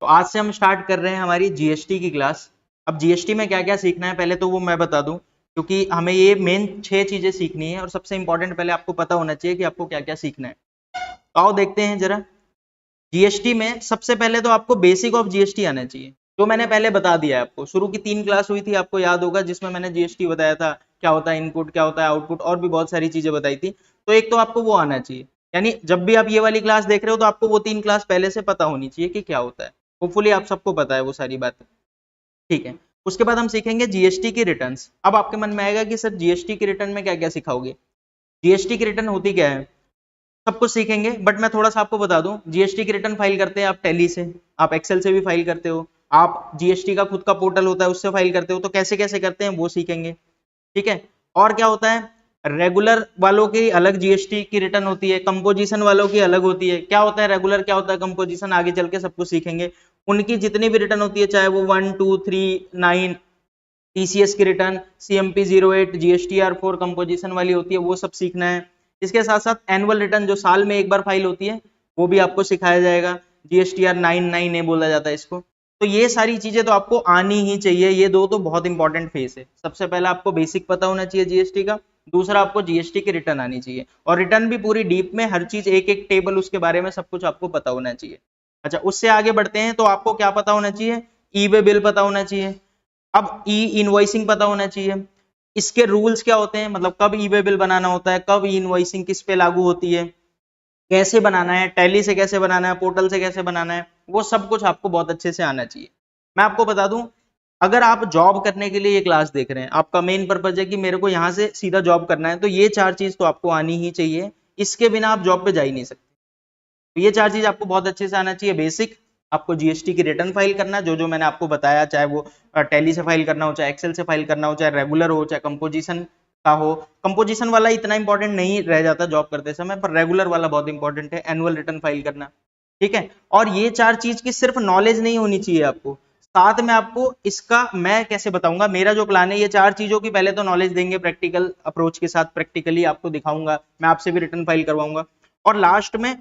तो आज से हम स्टार्ट कर रहे हैं हमारी जीएसटी की क्लास। अब जीएसटी में क्या क्या सीखना है पहले तो वो मैं बता दूं, क्योंकि हमें ये मेन 6 चीजें सीखनी है और सबसे इंपॉर्टेंट पहले आपको पता होना चाहिए कि आपको क्या क्या सीखना है। तो आओ देखते हैं जरा। जीएसटी में सबसे पहले तो आपको बेसिक ऑफ जीएसटी आना चाहिए, जो मैंने पहले बता दिया है आपको। शुरू की 3 क्लास हुई थी, आपको याद होगा, जिसमें मैंने जीएसटी बताया था, क्या होता है इनपुट, क्या होता है आउटपुट, और भी बहुत सारी चीजें बताई थी। तो एक तो आपको वो आना चाहिए, यानी जब भी आप ये वाली क्लास देख रहे हो तो आपको वो 3 क्लास पहले से पता होनी चाहिए कि क्या होता है। होपफुली आप सबको पता है वो सारी बातें, ठीक है। उसके बाद हम सीखेंगे जीएसटी की रिटर्न्स। अब आपके मन में आएगा कि सर जीएसटी की रिटर्न में क्या क्या सिखाओगे। जीएसटी की रिटर्न होती क्या है, सब कुछ सीखेंगे, बट मैं थोड़ा सा आपको बता दूं। जीएसटी की रिटर्न फाइल करते हैं आप टैली से, आप एक्सेल से भी फाइल करते हो, आप जीएसटी का खुद का पोर्टल होता है उससे फाइल करते हो। तो कैसे कैसे करते हैं वो सीखेंगे, ठीक है। और क्या होता है, रेगुलर वालों की अलग जीएसटी की रिटर्न होती है, कंपोजिशन वालों की अलग होती है। क्या होता है रेगुलर, क्या होता है कंपोजिशन, आगे चल के सब कुछ सीखेंगे। उनकी जितनी भी रिटर्न होती है, चाहे वो 1 2 3 9 टीसीएस की रिटर्न, सीएमपी 08, जीएसटीआर 4 कंपोजिशन वाली होती है, वो सब सीखना है। इसके साथ साथ एनुअल रिटर्न जो साल में एक बार फाइल होती है वो भी आपको सिखाया जाएगा, जीएसटीआर 99A बोला जाता है इसको। तो ये सारी चीजें तो आपको आनी ही चाहिए। ये दो तो बहुत इंपॉर्टेंट फेस है। सबसे पहला आपको बेसिक पता होना चाहिए जीएसटी का, दूसरा आपको जीएसटी की रिटर्न आनी चाहिए, और रिटर्न भी पूरी डीप में, हर चीज एक एक टेबल उसके बारे में सब कुछ आपको पता होना चाहिए। अच्छा, उससे आगे बढ़ते हैं तो आपको क्या पता होना चाहिए, ई वे बिल पता होना चाहिए। अब ई इनवॉइसिंग पता होना चाहिए। इसके रूल्स क्या होते हैं, मतलब कब ई वे बिल बनाना होता है, कब ई इनवॉइसिंग किस पे लागू होती है, कैसे बनाना है, टैली से कैसे बनाना है, पोर्टल से कैसे बनाना है, वो सब कुछ आपको बहुत अच्छे से आना चाहिए। मैं आपको बता दूं, अगर आप जॉब करने के लिए ये क्लास देख रहे हैं, आपका मेन पर्पज है कि मेरे को यहाँ से सीधा जॉब करना है, तो ये 4 चीज तो आपको आनी ही चाहिए। इसके बिना आप जॉब पे जा ही नहीं सकते। तो ये 4 चीज आपको बहुत अच्छे से आना चाहिए। बेसिक, आपको जीएसटी की रिटर्न फाइल करना, जो जो मैंने आपको बताया, चाहे वो टैली से फाइल करना हो, चाहे एक्सेल से फाइल करना हो, चाहे रेगुलर हो, चाहे कंपोजिशन का हो। कंपोजिशन वाला इतना इंपॉर्टेंट नहीं रह जाता जॉब करते समय, पर रेगुलर वाला बहुत इंपॉर्टेंट है, एनुअल रिटर्न फाइल करना, ठीक है। और ये 4 चीज की सिर्फ नॉलेज नहीं होनी चाहिए आपको, साथ में आपको इसका मैं कैसे बताऊंगा, मेरा जो प्लान है, ये 4 चीजों की पहले तो नॉलेज देंगे प्रैक्टिकल अप्रोच के साथ, प्रैक्टिकली आपको दिखाऊंगा, मैं आपसे भी रिटर्न फाइल करवाऊंगा। और लास्ट में,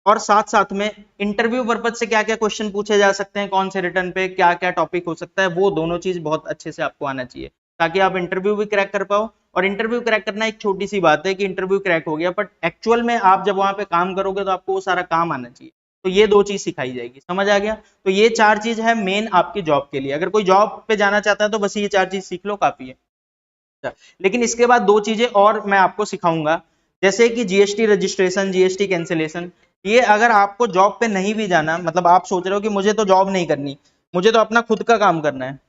और साथ साथ में इंटरव्यू पर्पज से क्या क्या क्वेश्चन पूछे जा सकते हैं, कौन से रिटर्न पे क्या क्या टॉपिक हो सकता है, वो दोनों चीज बहुत अच्छे से आपको आना चाहिए, ताकि आप इंटरव्यू भी क्रैक कर पाओ। और इंटरव्यू क्रैक करना एक छोटी सी बात है कि इंटरव्यू क्रैक हो गया, बट एक्चुअल में आप जब वहां पे काम करोगे तो आपको वो सारा काम आना चाहिए। तो ये 2 चीज सिखाई जाएगी, समझ आ गया। तो ये 4 चीज है मेन आपकी जॉब के लिए। अगर कोई जॉब पे जाना चाहता है तो बस ये 4 चीज सीख लो, काफी है। लेकिन इसके बाद 2 चीजें और मैं आपको सिखाऊंगा, जैसे कि जीएसटी रजिस्ट्रेशन, जीएसटी कैंसिलेशन। ये अगर आपको जॉब पे नहीं भी जाना, मतलब आप सोच रहे हो कि मुझे तो जॉब नहीं करनी, मुझे तो अपना खुद का काम करना है,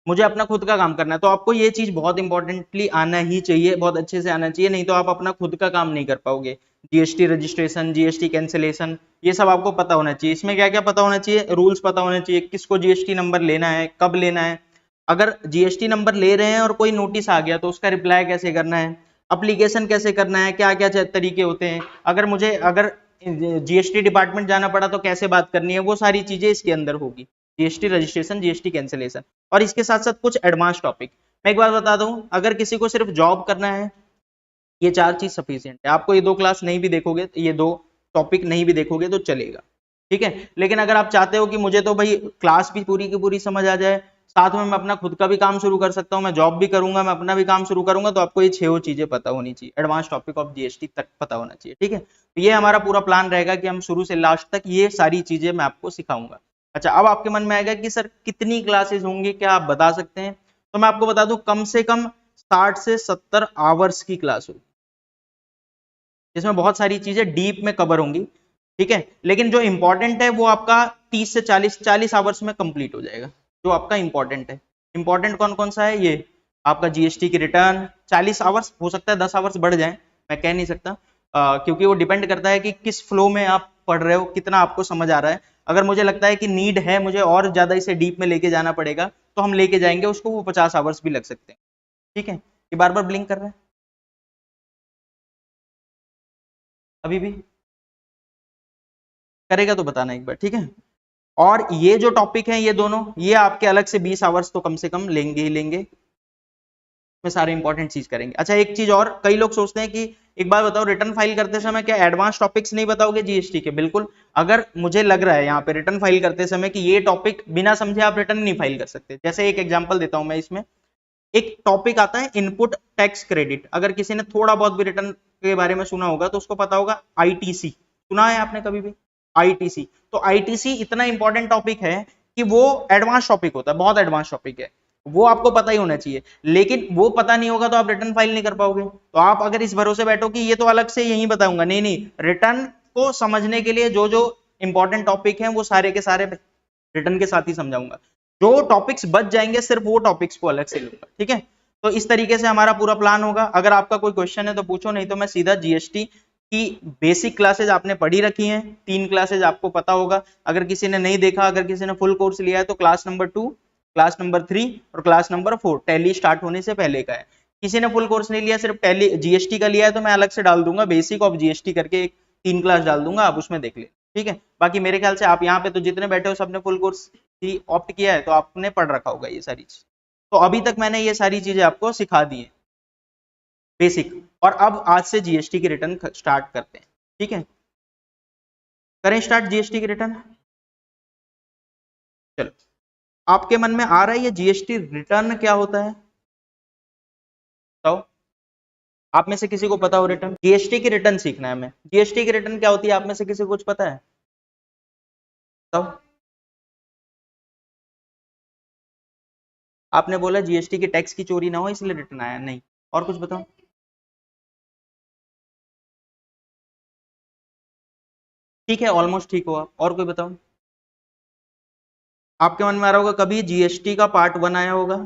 मुझे अपना खुद का काम करना है, तो आपको ये चीज बहुत इंपॉर्टेंटली आना ही चाहिए, बहुत अच्छे से आना चाहिए, नहीं तो आप अपना खुद का काम नहीं कर पाओगे। जीएसटी रजिस्ट्रेशन, जीएसटी कैंसिलेशन, ये सब आपको पता होना चाहिए। इसमें क्या क्या पता होना चाहिए, रूल्स पता होना चाहिए, किसको जीएसटी नंबर लेना है, कब लेना है, अगर जीएसटी नंबर ले रहे हैं और कोई नोटिस आ गया तो उसका रिप्लाई कैसे करना है, अप्लीकेशन कैसे करना है, क्या क्या तरीके होते हैं, अगर जीएसटी डिपार्टमेंट जाना पड़ा तो कैसे बात करनी है, वो सारी चीजें इसके अंदर होगी। जीएसटी रजिस्ट्रेशन, जीएसटी कैंसिलेशन, और इसके साथ साथ कुछ एडवांस टॉपिक। मैं एक बात बता दूं, अगर किसी को सिर्फ जॉब करना है, ये 4 चीज सफिशिएंट है। आपको ये 2 क्लास नहीं भी देखोगे, ये 2 टॉपिक नहीं भी देखोगे तो चलेगा, ठीक है। लेकिन अगर आप चाहते हो कि मुझे तो भाई क्लास भी पूरी की पूरी समझ आ जाए, साथ में मैं अपना खुद का भी काम शुरू कर सकता हूँ, मैं जॉब भी करूंगा, मैं अपना भी काम शुरू करूंगा, तो आपको ये 6 चीजें पता होनी चाहिए, एडवांस टॉपिक ऑफ जीएसटी तक पता होना चाहिए, ठीक है। तो ये हमारा पूरा प्लान रहेगा कि हम शुरू से लास्ट तक ये सारी चीजें मैं आपको सिखाऊंगा। अच्छा, अब आपके मन में आएगा कि सर कितनी क्लासेस होंगी, क्या आप बता सकते हैं। तो मैं आपको बता दूं, कम से कम 60 से 70 आवर्स की क्लास होगी, जिसमें बहुत सारी चीजें डीप में कवर होंगी, ठीक है। लेकिन जो इंपॉर्टेंट है वो आपका 30 से 40 आवर्स में कंप्लीट हो जाएगा, जो आपका इंपॉर्टेंट है। इंपॉर्टेंट कौन कौन सा है, ये आपका जीएसटी की रिटर्न 40 आवर्स, हो सकता है 10 आवर्स बढ़ जाए, मैं कह नहीं सकता, क्योंकि वो डिपेंड करता है कि किस फ्लो में आप पढ़ रहे हो, कितना आपको समझ आ रहा है। अगर मुझे लगता है कि नीड है, मुझे और ज्यादा इसे डीप में लेके जाना पड़ेगा, तो हम लेके जाएंगे उसको, वो 50 आवर्स भी लग सकते हैं, ठीक है। ये बार बार ब्लिंक कर रहा है अभी भी, करेगा तो बताना एक बार, ठीक है। और ये जो टॉपिक है, ये दोनों, ये आपके अलग से 20 आवर्स तो कम से कम लेंगे ही लेंगे, में सारे इंपॉर्टेंट चीज करेंगे। अच्छा, एक चीज और, कई लोग सोचते हैं कि एक बात बताओ, रिटर्न फाइल करते समय क्या एडवांस टॉपिक्स नहीं बताओगे जीएसटी के? बिल्कुल। अगर मुझे लग रहा है यहाँ पे रिटर्न फाइल करते समय कि ये टॉपिक बिना समझे आप रिटर्न नहीं फाइल कर सकते, जैसे एक एग्जांपल देता हूं मैं इसमें। एक टॉपिक आता है इनपुट टैक्स क्रेडिट, अगर किसी ने थोड़ा बहुत भी रिटर्न के बारे में सुना होगा तो उसको पता होगा आईटीसी, सुना है आपने कभी भी आईटीसी? तो आईटीसी इतना इंपॉर्टेंट टॉपिक है कि वो एडवांस टॉपिक होता है, बहुत एडवांस टॉपिक है, वो आपको पता ही होना चाहिए। लेकिन वो पता नहीं होगा तो आप रिटर्न फाइल नहीं कर पाओगे। तो आप अगर इस भरोसे बैठो कि ये तो अलग से यही बताऊंगा, नहीं नहीं, रिटर्न को समझने के लिए जो जो इंपॉर्टेंट टॉपिक है वो सारे के सारे रिटर्न के साथ ही समझाऊंगा। जो टॉपिक्स बच जाएंगे सिर्फ वो टॉपिक्स को अलग से लूंगा, ठीक है? तो इस तरीके से हमारा पूरा प्लान होगा। अगर आपका कोई क्वेश्चन है तो पूछो, नहीं तो मैं सीधा जीएसटी की बेसिक क्लासेज आपने पढ़ी रखी हैं, 3 क्लासेज आपको पता होगा। अगर किसी ने नहीं देखा, अगर किसी ने फुल कोर्स लिया है तो क्लास नंबर 2, क्लास नंबर 3 और क्लास नंबर 4 टैली स्टार्ट होने से पहले का है। किसी ने फुल कोर्स नहीं लिया, सिर्फ टैली जीएसटी का लिया है, तो मैं अलग से डाल दूंगा बेसिक ऑफ जीएसटी करके, 3 क्लास डाल दूंगा, आप उसमें देख ले, ठीक है? बाकी मेरे ख्याल से आप यहाँ पे तो जितने बैठे हो सबने फुल कोर्स ही ऑप्ट किया है, तो आपने पढ़ रखा होगा ये सारी चीज। तो अभी तक मैंने ये सारी चीजें आपको सिखा दी है बेसिक, और अब आज से जीएसटी की रिटर्न स्टार्ट करते हैं, ठीक है? करें स्टार्ट जीएसटी की रिटर्न। चलो, आपके मन में आ रहा है ये जीएसटी रिटर्न क्या होता है? बताओ, आप में से किसी को पता हो रिटर्न? जीएसटी की रिटर्न सीखना है हमें। जीएसटी की रिटर्न क्या होती है, आप में से किसी को कुछ पता है? बताओ। आपने बोला जीएसटी की टैक्स की चोरी ना हो इसलिए रिटर्न आया, नहीं, और कुछ बताओ। ठीक है, ऑलमोस्ट ठीक हो आप, और कोई बताओ। आपके मन में आ रहा होगा कभी जीएसटी का पार्ट 1 आया होगा,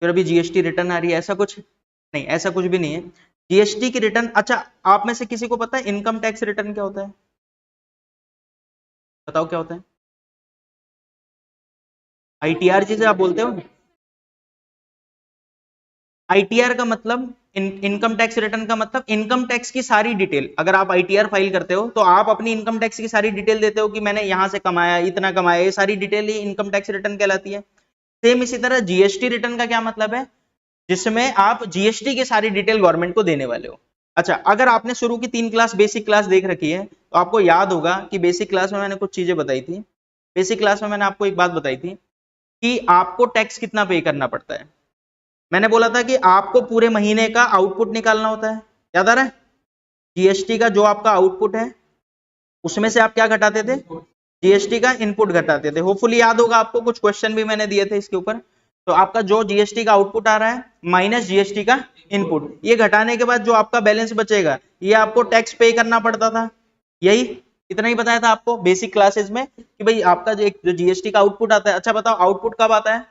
फिर अभी जीएसटी रिटर्न आ रही है, ऐसा कुछ नहीं, ऐसा कुछ भी नहीं है। जीएसटी की रिटर्न, अच्छा आप में से किसी को पता है इनकम टैक्स रिटर्न क्या होता है? बताओ क्या होता है? आईटीआर जिसे आप बोलते हो, आईटीआर का मतलब इनकम टैक्स रिटर्न का मतलब इनकम टैक्स की सारी डिटेल। अगर आप आईटीआर फाइल करते हो तो आप अपनी इनकम टैक्स की सारी डिटेल देते हो कि मैंने यहां से कमाया, इतना कमाया, ये सारी डिटेल ही इनकम टैक्स रिटर्न कहलाती है। सेम इसी तरह जीएसटी रिटर्न का क्या मतलब है? जिसमें आप जीएसटी की सारी डिटेल गवर्नमेंट को देने वाले हो। अच्छा, अगर आपने शुरू की 3 क्लास बेसिक क्लास देख रखी है तो आपको याद होगा कि बेसिक क्लास में मैंने कुछ चीजें बताई थी। बेसिक क्लास में मैंने आपको एक बात बताई थी कि आपको टैक्स कितना पे करना पड़ता है। मैंने बोला था कि आपको पूरे महीने का आउटपुट निकालना होता है, याद आ रहा है? जीएसटी का जो आपका आउटपुट है उसमें से आप क्या घटाते थे? जीएसटी का इनपुट घटाते थे। होपफुली याद होगा आपको, कुछ क्वेश्चन भी मैंने दिए थे इसके ऊपर। तो आपका जो जीएसटी का आउटपुट आ रहा है माइनस जीएसटी का इनपुट, ये घटाने के बाद जो आपका बैलेंस बचेगा ये आपको टैक्स पे करना पड़ता था। यही इतना ही बताया था आपको बेसिक क्लासेस में कि भाई आपका जो जीएसटी का आउटपुट आता है। अच्छा बताओ, आउटपुट कब आता है?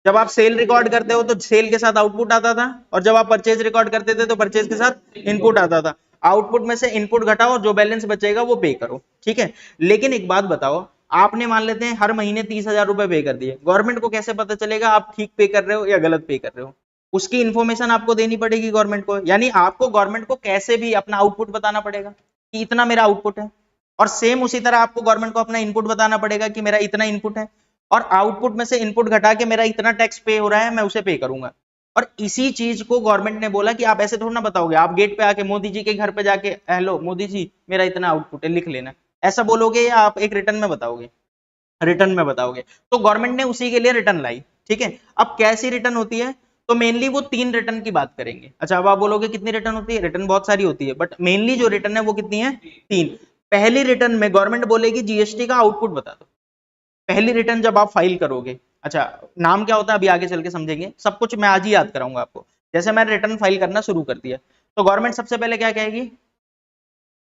जब आप सेल रिकॉर्ड करते हो तो सेल के साथ आउटपुट आता था, और जब आप परचेज रिकॉर्ड करते थे तो परचेज के साथ इनपुट आता था। आउटपुट में से इनपुट घटाओ और जो बैलेंस बचेगा वो पे करो, ठीक है? लेकिन एक बात बताओ, आपने मान लेते हैं हर महीने 30,000 रुपए पे कर दिए, गवर्नमेंट को कैसे पता चलेगा आप ठीक पे कर रहे हो या गलत पे कर रहे हो? उसकी इंफॉर्मेशन आपको देनी पड़ेगी गवर्नमेंट को, यानी आपको गवर्नमेंट को कैसे भी अपना आउटपुट बताना पड़ेगा कि इतना मेरा आउटपुट है। और सेम उसी तरह आपको गवर्नमेंट को अपना इनपुट बताना पड़ेगा कि मेरा इतना इनपुट है, और आउटपुट में से इनपुट घटा के मेरा इतना टैक्स पे हो रहा है, मैं उसे पे करूंगा। और इसी चीज को गवर्नमेंट ने बोला कि आप ऐसे थोड़ा ना बताओगे, आप गेट पे आके मोदी जी के घर पे जाके हेलो मोदी जी मेरा इतना आउटपुट है लिख लेना, ऐसा बोलोगे या आप एक रिटर्न में बताओगे? रिटर्न में बताओगे। तो गवर्नमेंट ने उसी के लिए रिटर्न लाई, ठीक है? अब कैसी रिटर्न होती है? तो मेनली वो 3 रिटर्न की बात करेंगे। अच्छा, अब आप बोलोगे कितनी रिटर्न होती है? रिटर्न बहुत सारी होती है, बट मेनली जो रिटर्न है वो कितनी है? 3। पहली रिटर्न में गवर्नमेंट बोलेगी जीएसटी का आउटपुट बता दो, पहली रिटर्न जब आप फाइल करोगे। अच्छा, नाम क्या होता है अभी आगे चल के समझेंगे, सब कुछ मैं आज ही याद कराऊंगा आपको। जैसे मैंने रिटर्न फाइल करना शुरू कर दिया तो गवर्नमेंट सबसे पहले क्या कहेगी?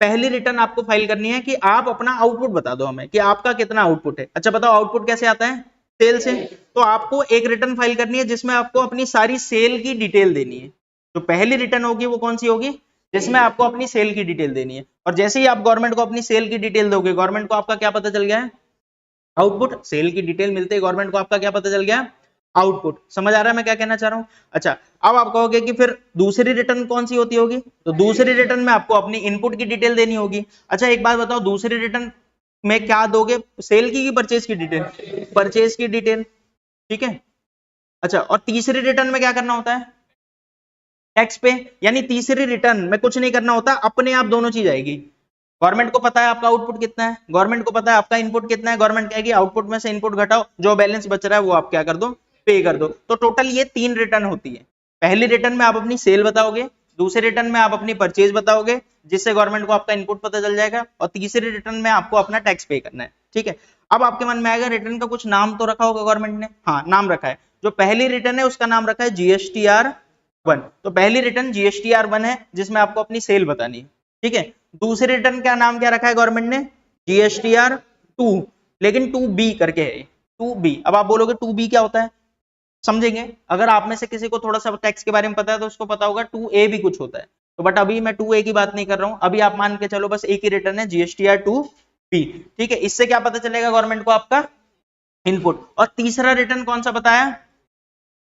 पहली रिटर्न आपको फाइल करनी है कि आप अपना आउटपुट बता दो हमें कि आपका कितना आउटपुट है। अच्छा बताओ, आउटपुट कैसे आता है? सेल से। तो आपको एक रिटर्न फाइल करनी है जिसमें आपको अपनी सारी सेल की डिटेल देनी है। तो पहली रिटर्न होगी वो कौन सी होगी? जिसमें आपको अपनी सेल की डिटेल देनी है। और जैसे ही आप गवर्नमेंट को अपनी सेल की डिटेल दोगे, गवर्नमेंट को आपका क्या पता चल गया है? आउटपुट। सेल की डिटेल मिलते ही गवर्नमेंट को आपका क्या पता चल गया? आउटपुट। समझ आ रहा है मैं क्या कहना चाह रहा हूं? अच्छा, अब आप कहोगे कि फिर दूसरी रिटर्न कौन सी होती होगी? तो दूसरी रिटर्न में आपको अपनी इनपुट की डिटेल देनी होगी। अच्छा एक बात बताओ, दूसरी रिटर्न में क्या दोगे? सेल की परचेज की डिटेल? परचेज की डिटेल, ठीक है? अच्छा, और तीसरी रिटर्न में क्या करना होता है? टैक्स पे, यानी तीसरी रिटर्न में कुछ नहीं करना होता, अपने आप दोनों चीज आएगी। गवर्नमेंट को पता है आपका आउटपुट कितना है, गवर्नमेंट को पता है आपका इनपुट कितना है, गवर्नमेंट कहेगी आउटपुट में से इनपुट घटाओ, जो बैलेंस बच रहा है वो आप क्या कर दो, पे कर दो। तो टोटल ये 3 रिटर्न होती है। पहली रिटर्न में आप अपनी सेल बताओगे, दूसरे रिटर्न में आप अपनी परचेज बताओगे जिससे गवर्नमेंट को आपका इनपुट पता चल जाएगा, और तीसरी रिटर्न में आपको अपना टैक्स पे करना है। ठीक है, अब आपके मन में आएगा रिटर्न का कुछ नाम तो रखा होगा गवर्नमेंट ने। हाँ, नाम रखा है। जो पहली रिटर्न है उसका नाम रखा है GSTR-1। तो पहली रिटर्न GSTR-1 है जिसमें आपको अपनी सेल बतानी है। ठीक है, दूसरी रिटर्न का नाम क्या रखा है गवर्नमेंट ने, GSTR-2, लेकिन 2B करके है, 2B। अब आप बोलोगे 2B क्या होता है, समझेंगे। अगर आप में से किसी को थोड़ा सा टैक्स के बारे में पता है तो उसको पता होगा 2A भी कुछ होता है। तो बट अभी मैं 2A की बात नहीं कर रहा हूं, अभी आप मान के चलो बस एक ही रिटर्न है GSTR-2B। ठीक है, इससे क्या पता चलेगा गवर्नमेंट को आपका इनपुट। और तीसरा रिटर्न कौन सा बताया,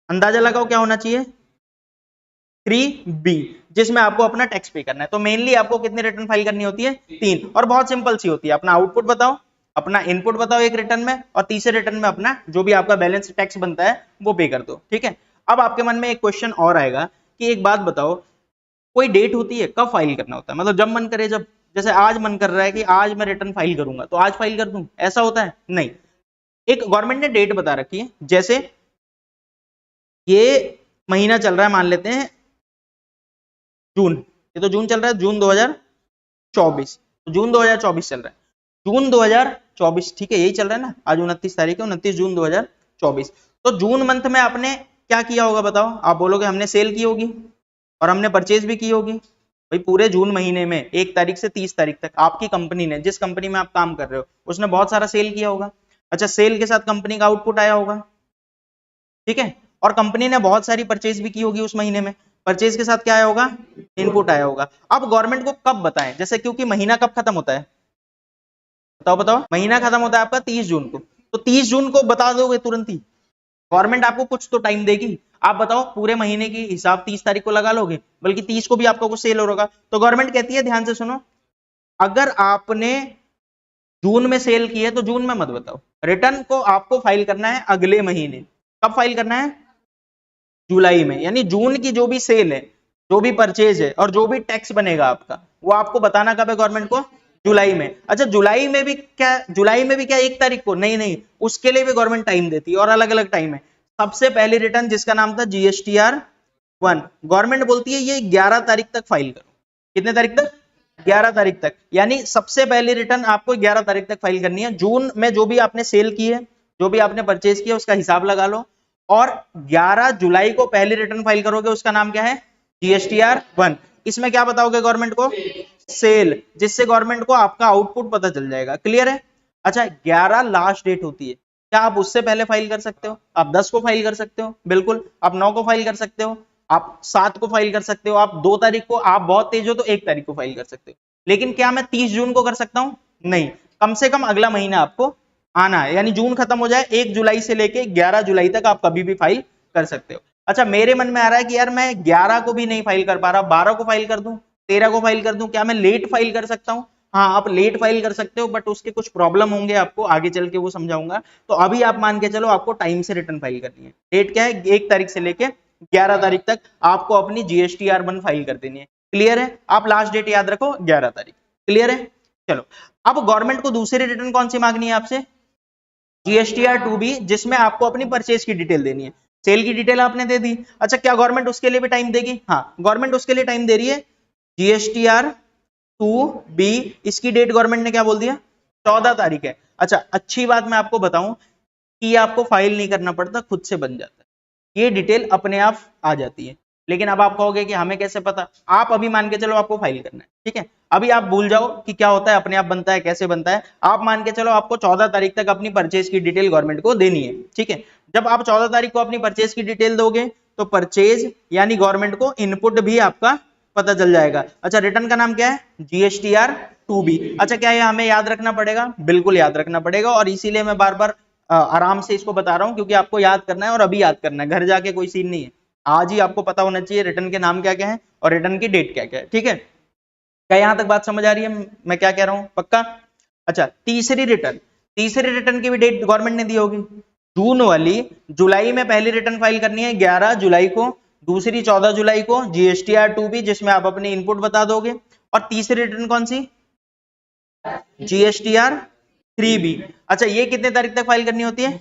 अंदाजा लगाओ क्या होना चाहिए, 3B, जिसमें आपको अपना टैक्स पे करना है। तो मेनली आपको कितनी रिटर्न फाइल करनी होती है, 3, और बहुत सिंपल सी होती है। अपना आउटपुट बताओ, अपना इनपुट बताओ एक रिटर्न में, और तीसरे रिटर्न में अपना जो भी आपका बैलेंस टैक्स बनता है वो पे कर दो। ठीक है, अब आपके मन में एक क्वेश्चन और आएगा कि एक बात बताओ, कोई डेट होती है कब फाइल करना होता है, मतलब जब मन करे, जब जैसे आज मन कर रहा है कि आज मैं रिटर्न फाइल करूंगा तो आज फाइल कर दूं, ऐसा होता है नहीं। एक गवर्नमेंट ने डेट बता रखी है, जैसे ये महीना चल रहा है, मान लेते हैं जून, ये तो जून चल रहा है, जून 2024, तो जून 2024 चल रहा है, जून 2024। ठीक है, यही चल रहा है ना, आज 29 तारीख है, 29 जून 2024। तो जून मंथ में आपने क्या किया होगा बताओ, आप बोलोगे हमने सेल की होगी और हमने परचेज भी की होगी। भाई पूरे जून महीने में 1 तारीख से 30 तारीख तक आपकी कंपनी ने, जिस कंपनी में आप काम कर रहे हो, उसने बहुत सारा सेल किया होगा। अच्छा, सेल के साथ कंपनी का आउटपुट आया होगा, ठीक है, और कंपनी ने बहुत सारी परचेज भी की होगी उस महीने में, परचेज के साथ क्या आया होगा, इनपुट आया होगा। अब गवर्नमेंट को कब बताएं, जैसे क्योंकि महीना कब खत्म होता है, बताओ बताओ, महीना खत्म होता है आपका 30 जून को, तो 30 जून को बता दोगे तुरंत ही, गवर्नमेंट आपको कुछ तो टाइम देगी। आप बताओ पूरे महीने की हिसाब 30 तारीख को लगा लोगे, बल्कि 30 को भी आपको कुछ सेल होगा। तो गवर्नमेंट कहती है, ध्यान से सुनो, अगर आपने जून में सेल की है तो जून में मत बताओ, रिटर्न को आपको फाइल करना है अगले महीने। कब फाइल करना है, जुलाई में, यानी जून की जो भी सेल है, जो भी परचेज है और जो भी टैक्स बनेगा आपका, वो आपको बताना कब है गवर्नमेंट को, जुलाई में। अच्छा, जुलाई में भी क्या, जुलाई में भी क्या 1 तारीख को, नहीं नहीं, उसके लिए भी गवर्नमेंट टाइम देती है और अलग अलग टाइम है। सबसे पहली रिटर्न जिसका नाम था GSTR-1, गवर्नमेंट बोलती है ये 11 तारीख तक फाइल करो। कितने तारीख तक, 11 तारीख तक, यानी सबसे पहली रिटर्न आपको 11 तारीख तक फाइल करनी है। जून में जो भी आपने सेल की है, जो भी आपने परचेज किया, उसका हिसाब लगा लो, और 11 जुलाई को पहली रिटर्न फाइल करोगे, उसका नाम क्या है, GSTR-1। इसमें क्या बताओगे गवर्नमेंट को, सेल, जिससे गवर्नमेंट को आपका आउटपुट पता चल जाएगा। क्लियर है। अच्छा, 11 लास्ट डेट होती है, क्या आप उससे पहले फाइल कर सकते हो, आप 10 को फाइल कर सकते हो, बिल्कुल, आप 9 को फाइल कर सकते हो, आप 7 को फाइल कर सकते हो, आप 2 तारीख को, आप बहुत तेज हो तो 1 तारीख को फाइल कर सकते हो। लेकिन क्या मैं 30 जून को कर सकता हूं, नहीं, कम से कम अगला महीना आपको आना है, यानी जून खत्म हो जाए, 1 जुलाई से लेके 11 जुलाई तक आप कभी भी फाइल कर सकते हो। अच्छा, मेरे मन में आ रहा है कि यार मैं 11 को भी नहीं फाइल कर पा रहा, 12 को फाइल कर दूं, 13 को फाइल कर दूं, क्या मैं लेट फाइल कर सकता हूं? हाँ, आप लेट फाइल कर सकते हो, बट उसके कुछ प्रॉब्लम होंगे, आपको आगे चल के वो समझाऊंगा। तो अभी आप मान के चलो आपको टाइम से रिटर्न फाइल करनी है। डेट क्या है, 1 तारीख से लेके 11 तारीख तक आपको अपनी GSTR-1 फाइल कर देनी है। क्लियर है, आप लास्ट डेट याद रखो 11 तारीख। क्लियर है, चलो। अब गवर्नमेंट को दूसरी रिटर्न कौन सी मांगनी है आपसे, GSTR-2B, जिसमें आपको अपनी परचेज की डिटेल देनी है। सेल की डिटेल आपने दे दी। अच्छा, क्या गवर्नमेंट उसके लिए भी टाइम देगी? हाँ, गवर्नमेंट उसके लिए टाइम दे रही है। GSTR-2B, इसकी डेट गवर्नमेंट ने क्या बोल दिया, 14 तारीख है। अच्छा, अच्छी बात मैं आपको बताऊं कि आपको फाइल नहीं करना पड़ता, खुद से बन जाता है, ये डिटेल अपने आप आ जाती है। लेकिन अब आप कहोगे कि हमें कैसे पता, आप अभी मान के चलो आपको फाइल करना है, ठीक है, अभी आप भूल जाओ कि क्या होता है, अपने आप बनता है, कैसे बनता है। आप मान के चलो आपको 14 तारीख तक अपनी परचेज की डिटेल गवर्नमेंट को देनी है, ठीक है। जब आप 14 तारीख को अपनी परचेज की डिटेल दोगे तो परचेज यानी गवर्नमेंट को इनपुट भी आपका पता चल जाएगा। अच्छा, रिटर्न का नाम क्या है, GSTR-2B। अच्छा, क्या ये हमें याद रखना पड़ेगा? बिल्कुल याद रखना पड़ेगा, और इसीलिए मैं बार बार आराम से इसको बता रहा हूं, क्योंकि आपको याद करना है और अभी याद करना है, घर जाके कोई सीन नहीं है। आज ही आपको पता होना चाहिए रिटर्न के नाम क्या क्या है और रिटर्न की डेट क्या क्या है, ठीक है। क्या यहां तक बात समझ आ रही है मैं क्या कह रहा हूं, पक्का? अच्छा, तीसरी रिटर्न की भी डेट गवर्नमेंट ने दी होगी, जून वाली। जुलाई में पहली रिटर्न फाइल करनी है 11 जुलाई को, दूसरी 14 जुलाई को GSTR 2B जिसमें आप अपनी इनपुट बता दोगे, और तीसरी रिटर्न कौन सी, GSTR 3B। अच्छा ये कितने तारीख तक फाइल करनी होती है,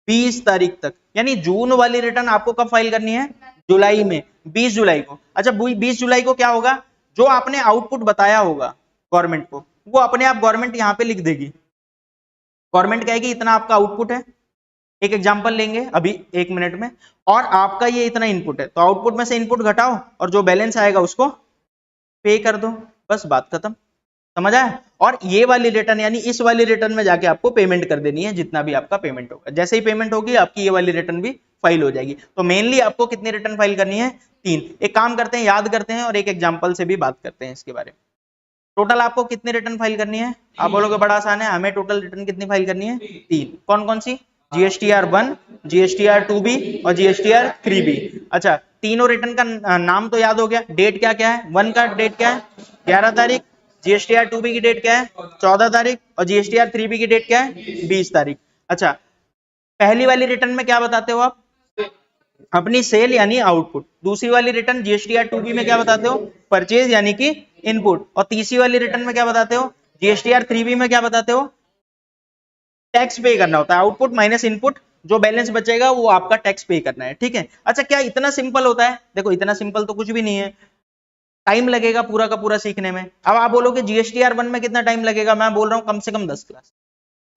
20 तारीख तक। यानी जून वाली रिटर्न आपको कब फाइल करनी है, जुलाई में, 20 जुलाई को। अच्छा 20 जुलाई को क्या होगा, जो आपने आउटपुट बताया होगा गवर्नमेंट को, वो अपने आप गवर्नमेंट यहाँ पे लिख देगी। गवर्नमेंट कहेगी इतना आपका आउटपुट है, एक एग्जांपल लेंगे अभी 1 मिनट में, और आपका ये इतना इनपुट है, तो आउटपुट में से इनपुट घटाओ और जो बैलेंस आएगा उसको पे कर दो, बस बात खत्म। समझ आया। और ये वाली रिटर्न यानी इस वाली रिटर्न में जाके आपको पेमेंट कर देनी है, जितना भी आपका पेमेंट होगा। जैसे ही पेमेंट होगी आपकी ये वाली रिटर्न भी फाइल हो जाएगी। तो मेनली आपको कितनी रिटर्न फाइल करनी है, 3। एक काम करते हैं, याद करते हैं और एक एग्जांपल से भी बात करते हैं इसके बारे में। टोटल आपको कितनी रिटर्न फाइल करनी है, आप बोलोगे बड़ा आसान है, हमें टोटल रिटर्न कितनी फाइल करनी है, 3। कौन कौन सी, GSTR 1, GSTR 2B और GSTR 3B। अच्छा तीनों रिटर्न का नाम तो याद हो गया, डेट क्या क्या है, 1 का डेट क्या है 11 तारीख, GSTR 2B की डेट क्या है 14 तारीख और GSTR 3B की डेट क्या है 20 तारीख। अच्छा पहली वाली रिटर्न में क्या बताते हो आप, अपनी सेल यानी आउटपुट। दूसरी वाली रिटर्न GSTR 2B में क्या बताते हो, परचेज यानी कि इनपुट। और तीसरी वाली रिटर्न में क्या बताते हो, GSTR 3B में क्या बताते हो, टैक्स पे करना होता है, आउटपुट माइनस इनपुट, जो बैलेंस बचेगा वो आपका टैक्स पे करना है। ठीक है। अच्छा क्या इतना सिंपल होता है, देखो इतना सिंपल तो कुछ भी नहीं है, टाइम लगेगा पूरा का पूरा सीखने में। अब आप बोलोगे GSTR 1 में कितना टाइम लगेगा, मैं बोल रहा हूं कम से कम 10 क्लास।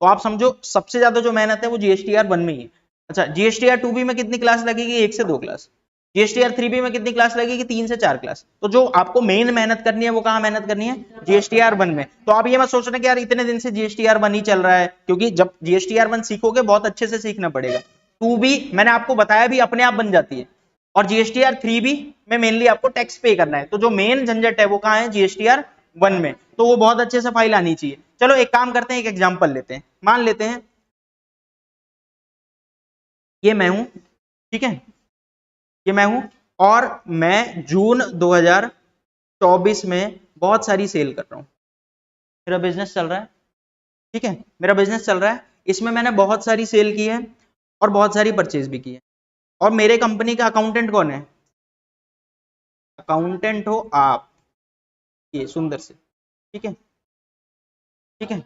तो आप समझो सबसे ज्यादा जो मेहनत है वो GSTR 1 में ही है। अच्छा GSTR 2B में कितनी क्लास लगेगी, 1 से 2 क्लास। GSTR 3B में कितनी क्लास लगेगी, 3 से 4 क्लास। तो जो आपको मेन मेहनत करनी है वो कहाँ मेहनत करनी है, GSTR 1 में। तो आप ये मत सोचना कि यार इतने दिन से GSTR 1 ही चल रहा है, क्योंकि जब GSTR 1 सीखोगे बहुत अच्छे से सीखना पड़ेगा। 2B मैंने आपको बताया भी अपने आप बन जाती है, और GSTR 3B में मेनली आपको टैक्स पे करना है। तो जो मेन झंझट है वो कहाँ है, GSTR 1 में। तो वो बहुत अच्छे से फाइल आनी चाहिए। चलो एक काम करते हैं, एक एग्जांपल लेते हैं। मान लेते हैं ये मैं हूं, ठीक है, ये मैं हूं और मैं जून 2024 में बहुत सारी सेल कर रहा हूं। मेरा बिजनेस चल रहा है, ठीक है, मेरा बिजनेस चल रहा है, इसमें मैंने बहुत सारी सेल की है और बहुत सारी परचेज भी की है। और मेरे कंपनी का अकाउंटेंट कौन है, अकाउंटेंट हो आप, ये सुंदर से, ठीक है, ठीक है,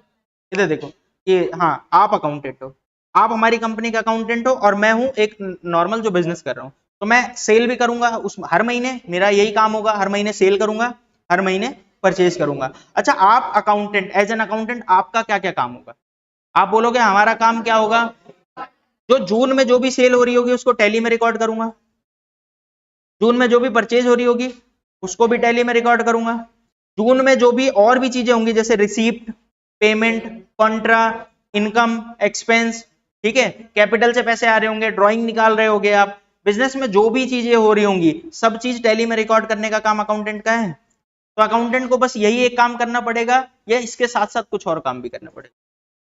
इधर देखो, ये हाँ आप अकाउंटेंट हो, आप हमारी कंपनी का अकाउंटेंट हो और मैं हूं एक नॉर्मल जो बिजनेस कर रहा हूं। तो मैं सेल भी करूंगा, उस हर महीने मेरा यही काम होगा, हर महीने सेल करूंगा, हर महीने परचेज करूंगा। अच्छा आप अकाउंटेंट, एज एन अकाउंटेंट आपका क्या क्या काम होगा, आप बोलोगे हमारा काम क्या होगा, जो जून में जो भी सेल हो रही होगी उसको टैली में रिकॉर्ड करूंगा, जून में जो भी परचेज हो रही होगी उसको भी टैली में रिकॉर्ड करूंगा, जून में जो भी और भी चीजें होंगी जैसे receipt, payment, Contra, income, expense, ठीक है, कैपिटल से पैसे आ रहे होंगे, ड्राइंग निकाल रहे होंगे आप, बिजनेस में जो भी चीजें हो रही होंगी सब चीज टैली में रिकॉर्ड करने का काम अकाउंटेंट का है। तो अकाउंटेंट को बस यही एक काम करना पड़ेगा, या इसके साथ साथ कुछ और काम भी करना पड़ेगा।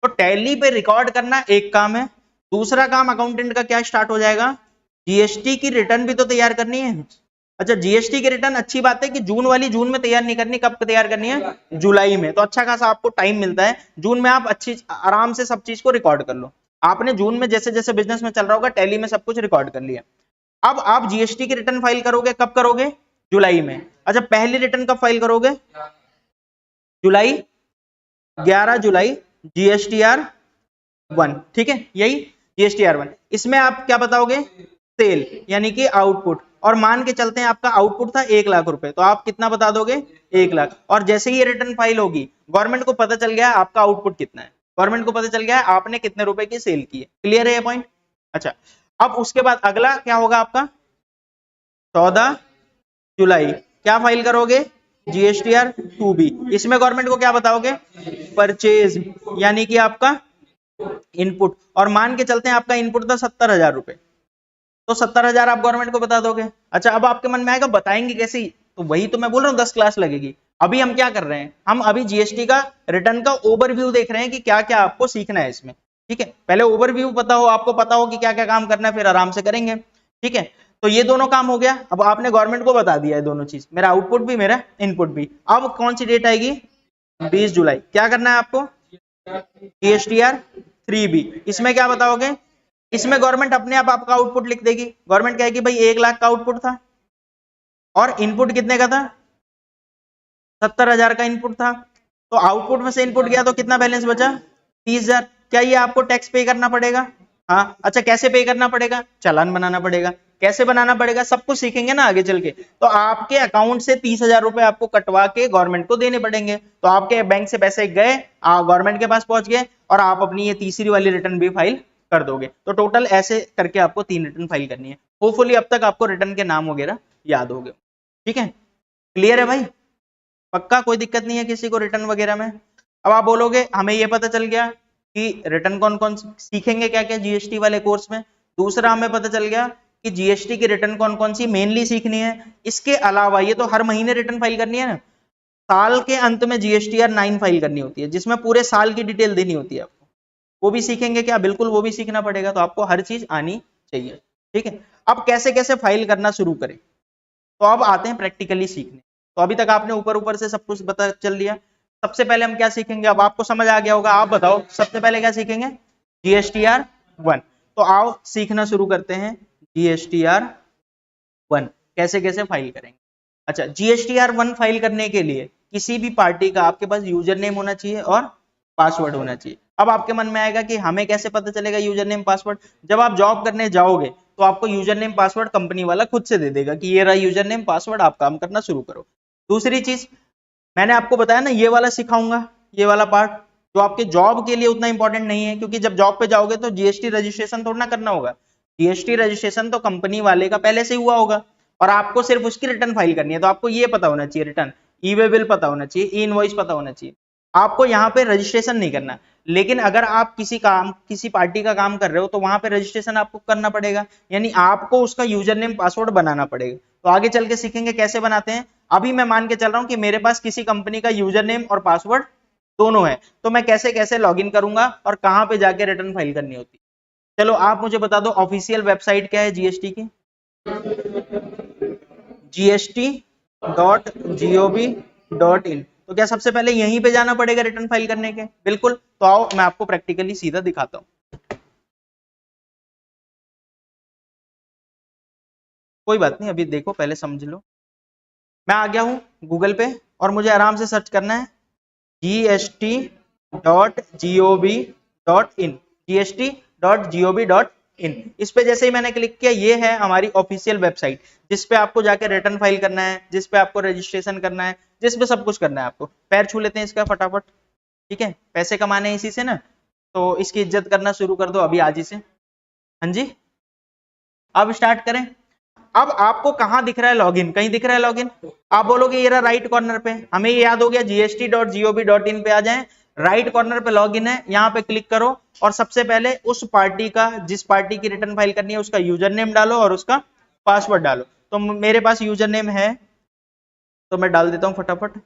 तो टैली पे रिकॉर्ड करना एक काम है। दूसरा काम अकाउंटेंट का क्या स्टार्ट हो जाएगा, जीएसटी की रिटर्न भी तो तैयार करनी है। अच्छा जीएसटी की रिटर्न अच्छी बात है कि जून वाली जून में तैयार नहीं करनी, कब तैयार करनी है, जुलाई में। तो अच्छा खासा आपको टाइम मिलता है, जून में आप अच्छी आराम से सब चीज को रिकॉर्ड कर लो। आपने जून में जैसे जैसे बिजनेस में चल रहा होगा टैली में सब कुछ रिकॉर्ड कर लिया। अब आप जीएसटी की रिटर्न फाइल करोगे, कब करोगे, जुलाई में। अच्छा पहली रिटर्न कब फाइल करोगे, जुलाई, 11 जुलाई, GSTR 1, ठीक है, यही GSTR 1। इसमें आप क्या बताओगे, सेल यानी कि आउटपुट, और मान के चलते हैं आपका आउटपुट था 1 लाख रुपए, तो आप कितना बता दोगे, 1 लाख। और जैसे ही ये रिटर्न फाइल होगी गवर्नमेंट को पता चल गया आपका आउटपुट कितना है, गवर्नमेंट को पता चल गया आपने कितने रुपए की सेल की है। क्लियर है ये पॉइंट। अच्छा अब उसके बाद अगला क्या होगा आपका, 14 जुलाई क्या फाइल करोगे, GSTR 2B। इसमें गवर्नमेंट को क्या बताओगे, परचेज यानी कि आपका इनपुट, और मान के चलते हैं आपका इनपुट था 70,000 रुपए, तो 70,000 आप गवर्नमेंट को बता दोगे। अच्छा अब आपके मन में आएगा बताएंगे कैसे, तो वही तो मैं बोल रहा हूँ 10 क्लास लगेगी। अभी हम क्या कर रहे हैं, हम अभी जीएसटी का रिटर्न का ओवरव्यू देख रहे हैं कि क्या क्या आपको सीखना है इसमें, ठीक है। पहले ओवरव्यू पता हो, आपको पता हो कि क्या क्या काम करना है, फिर आराम से करेंगे, ठीक है। तो ये दोनों काम हो गया। अब आपने गवर्नमेंट को बता दिया है दोनों चीज, मेरा आउटपुट भी मेरा इनपुट भी। अब कौन सी डेट आएगी, 20 जुलाई। क्या करना है आपको, GSTR 3B। इसमें क्या बताओगे, इसमें गवर्नमेंट अपने आप आपका आउटपुट लिख देगी। गवर्नमेंट कहेगी भाई 1 लाख का आउटपुट था, और इनपुट कितने का था? 70,000 का इनपुट था। तो आउटपुट में से इनपुट गया तो कितना बैलेंस बचा? 30,000। क्या ये आपको टैक्स पे करना पड़ेगा? हाँ। अच्छा, कैसे पे करना पड़ेगा? चालान बनाना पड़ेगा। कैसे बनाना पड़ेगा? सब कुछ सीखेंगे ना आगे चल के। तो आपके अकाउंट से 30,000 रुपए आपको कटवा के गवर्नमेंट को देने पड़ेंगे। तो आपके बैंक से पैसे गए, गवर्नमेंट के पास पहुंच गए, और आप अपनी ये तीसरी वाली रिटर्न भी फाइल कर दोगे। तो टोटल ऐसे करके आपको 3 रिटर्न फाइल करनी है। होपफुली अब तक आपको रिटर्न के नाम वगैरह याद हो गए। ठीक है, क्लियर है भाई? पक्का कोई दिक्कत नहीं है किसी को रिटर्न वगैरह में? अब आप बोलोगे हमें ये पता चल गया कि रिटर्न कौन कौन सीखेंगे क्या क्या जीएसटी वाले कोर्स में। दूसरा हमें पता चल गया कि जीएसटी की रिटर्न कौन कौन सी मेनली सीखनी है। इसके अलावा ये तो हर महीने रिटर्न फाइल करनी है ना, साल के अंत में जीएसटीआर 9 फाइल करनी होती है, जिसमें पूरे साल की डिटेल देनी होती है आपको। वो भी सीखेंगे क्या? बिल्कुल, वो भी सीखना पड़ेगा। तो आपको हर चीज आनी चाहिए। ठीक है, अब कैसे कैसे फाइल करना शुरू करें, तो अब आते हैं प्रैक्टिकली सीखने। तो अभी तक आपने ऊपर ऊपर से सब कुछ पता चल लिया। सबसे पहले हम क्या सीखेंगे? अब आपको समझ आ गया होगा, आप बताओ सबसे पहले क्या सीखेंगे? जीएसटीआर 1। तो आओ सीखना शुरू करते हैं जीएसटीआर 1 कैसे कैसे फाइल करेंगे। अच्छा, जीएसटीआर 1 फाइल करने के लिए किसी भी पार्टी का आपके पास यूजर नेम होना चाहिए और पासवर्ड होना चाहिए। अब आपके मन में आएगा कि हमें कैसे पता चलेगा यूजर नेम पासवर्ड? जब आप जॉब करने जाओगे तो आपको यूजर नेम पासवर्ड कंपनी वाला खुद से दे देगा कि ये रहा यूजर नेम पासवर्ड, आप काम करना शुरू करो। दूसरी चीज मैंने आपको बताया ना, ये वाला सिखाऊंगा, ये वाला पार्ट जो आपके जॉब के लिए उतना इंपॉर्टेंट नहीं है, क्योंकि जब जॉब पे जाओगे तो जीएसटी रजिस्ट्रेशन थोड़ा ना करना होगा। जीएसटी रजिस्ट्रेशन तो कंपनी वाले का पहले से हुआ होगा और आपको सिर्फ उसकी रिटर्न फाइल करनी है। तो आपको ये पता होना चाहिए, रिटर्न ई वे बिल पता होना चाहिए, ई इनवॉइस पता होना चाहिए। आपको यहाँ पे रजिस्ट्रेशन नहीं करना। लेकिन अगर आप किसी पार्टी का काम कर रहे हो तो वहां पे रजिस्ट्रेशन आपको करना पड़ेगा, यानी आपको उसका यूजर नेम पासवर्ड बनाना पड़ेगा। तो आगे चल के सीखेंगे कैसे बनाते हैं। अभी मैं मान के चल रहा हूं कि मेरे पास किसी कंपनी का यूजर नेम और पासवर्ड दोनों है, तो मैं कैसे कैसे लॉगिन करूंगा और कहां पे जाके रिटर्न फाइल करनी होती है। चलो आप मुझे बता दो, ऑफिशियल वेबसाइट क्या है जीएसटी की? gst.gov.in। तो क्या सबसे पहले यहीं पे जाना पड़ेगा रिटर्न फाइल करने के? बिल्कुल। तो आओ मैं आपको प्रैक्टिकली सीधा दिखाता हूं। कोई बात नहीं, अभी देखो, पहले समझ लो। मैं आ गया हूं गूगल पे और मुझे आराम से सर्च करना है gst.gov.in, gst.gov.in। इस पे जैसे ही मैंने क्लिक किया, ये है हमारी ऑफिशियल वेबसाइट, जिस पे आपको जाके रिटर्न फाइल करना है, जिस पे आपको रजिस्ट्रेशन करना है, जिस पे सब कुछ करना है। आपको पैर छू लेते हैं इसका फटाफट। ठीक है, पैसे कमाने हैं इसी से ना, तो इसकी इज्जत करना शुरू कर दो अभी आज ही से। हाँ जी, अब स्टार्ट करें। अब आपको कहां दिख रहा है लॉगिन? कहीं दिख रहा है लॉगिन? आप बोलोगे ये रहा राइट कॉर्नर पे। हमें ये याद हो गया, gst.gov.in पे आ जाएं, राइट कॉर्नर पे लॉगिन है, यहाँ पे क्लिक करो और सबसे पहले उस पार्टी का, जिस पार्टी की रिटर्न फाइल करनी है, उसका यूजर नेम डालो और उसका पासवर्ड डालो। तो मेरे पास यूजर नेम है तो मैं डाल देता हूं फटाफट।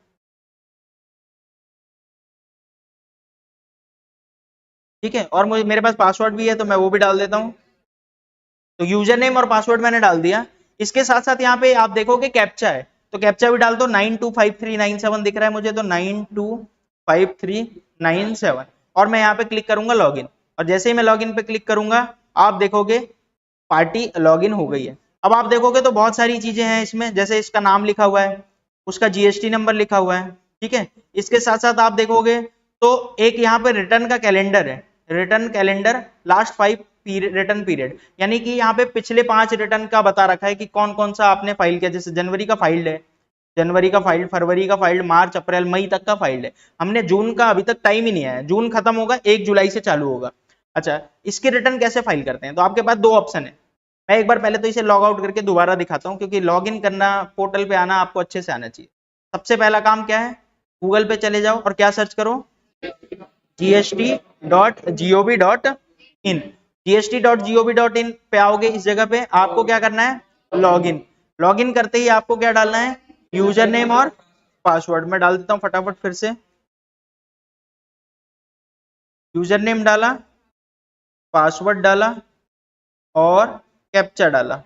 ठीक है, और मेरे पास पासवर्ड भी है तो मैं वो भी डाल देता हूं। तो यूजर नेम और पासवर्ड मैंने डाल दिया। इसके साथ साथ यहाँ पे आप देखोगे कैप्चा है, तो कैप्चा भी डाल दो। 925397 दिख रहा है मुझे, तो 925397 और मैं यहाँ पे क्लिक करूंगा लॉगिन। और जैसे ही मैं लॉगिन पे क्लिक करूंगा, आप देखोगे पार्टी लॉगिन हो गई है। अब आप देखोगे तो बहुत सारी चीजें हैं इसमें, जैसे इसका नाम लिखा हुआ है, उसका जीएसटी नंबर लिखा हुआ है। ठीक है, इसके साथ साथ आप देखोगे तो एक यहाँ पे रिटर्न का कैलेंडर है, return calendar last 5 return period, यानी कि यहाँ पे पिछले 5 रिटर्न का बता रखा है कि कौन कौन सा आपने फाइल किया। जैसे जनवरी का फाइल्ड है, जनवरी का फाइल्ड, फरवरी का फाइल्ड, मार्च अप्रैल मई तक का फाइल्ड है। हमने जून का अभी तक टाइम ही नहीं आया, जून खत्म होगा 1 जुलाई से चालू होगा। अच्छा, इसके रिटर्न कैसे फाइल करते हैं? तो आपके पास 2 ऑप्शन है। मैं एक बार पहले तो इसे लॉग आउट करके दोबारा दिखाता हूँ, क्योंकि लॉग इन करना, पोर्टल पे आना आपको अच्छे से आना चाहिए। सबसे पहला काम क्या है, गूगल पे चले जाओ और क्या सर्च करो, gst.gov.in। gst.gov.in पे आओगे, इस जगह पे आपको क्या करना है, लॉगिन। लॉगिन करते ही आपको क्या डालना है, यूजर नेम और पासवर्ड। मैं डाल देता हूं फटाफट फिर से। यूजर नेम डाला, पासवर्ड डाला और कैप्चा डाला,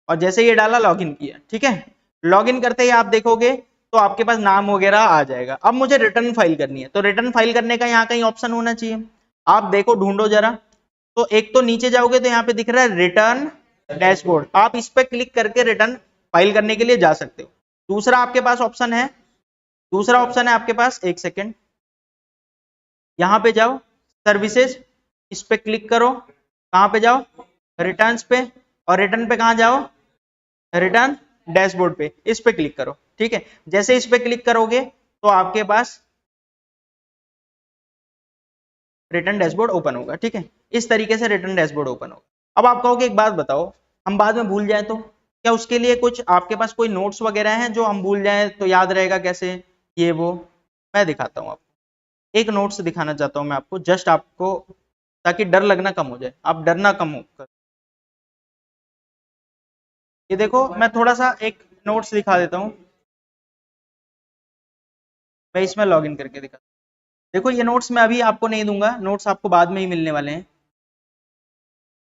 और जैसे ये डाला लॉगिन किया। ठीक है, लॉगिन करते ही आप देखोगे तो आपके पास नाम वगैरह आ जाएगा। अब मुझे रिटर्न फाइल करनी है, तो रिटर्न फाइल करने का यहाँ कहीं ऑप्शन होना चाहिए। आप देखो, ढूंढो जरा। तो एक तो नीचे जाओगे तो यहाँ पे दिख रहा है रिटर्न डैशबोर्ड, आप इस पे क्लिक करके रिटर्न फाइल करने के लिए जा सकते हो। दूसरा आपके पास ऑप्शन है, दूसरा ऑप्शन है आपके पास, एक सेकेंड, यहां पे जाओ सर्विसेज, इस पे क्लिक करो, कहां पे जाओ, रिटर्न्स पे, और रिटर्न पे कहां जाओ, रिटर्न डैशबोर्ड पे, इस पे क्लिक करो। ठीक है, जैसे इस पे क्लिक करोगे तो आपके पास रिटर्न डैशबोर्ड ओपन होगा। ठीक है, इस तरीके से रिटर्न डैशबोर्ड ओपन होगा। अब आप कहोगे एक बात बताओ, हम बाद में भूल जाए तो क्या उसके लिए कुछ आपके पास कोई नोट्स वगैरह हैं जो हम भूल जाए तो याद रहेगा कैसे, ये वो मैं दिखाता हूँ आपको। एक नोट्स दिखाना चाहता हूँ मैं आपको, जस्ट आपको, ताकि डर लगना कम हो जाए, आप डरना कम हो कर। ये देखो मैं थोड़ा सा एक नोट्स दिखा देता हूँ, मैं इसमें लॉग इन करके दिखा, देखो ये नोट्स मैं अभी आपको नहीं दूंगा, नोट्स आपको बाद में ही मिलने वाले हैं।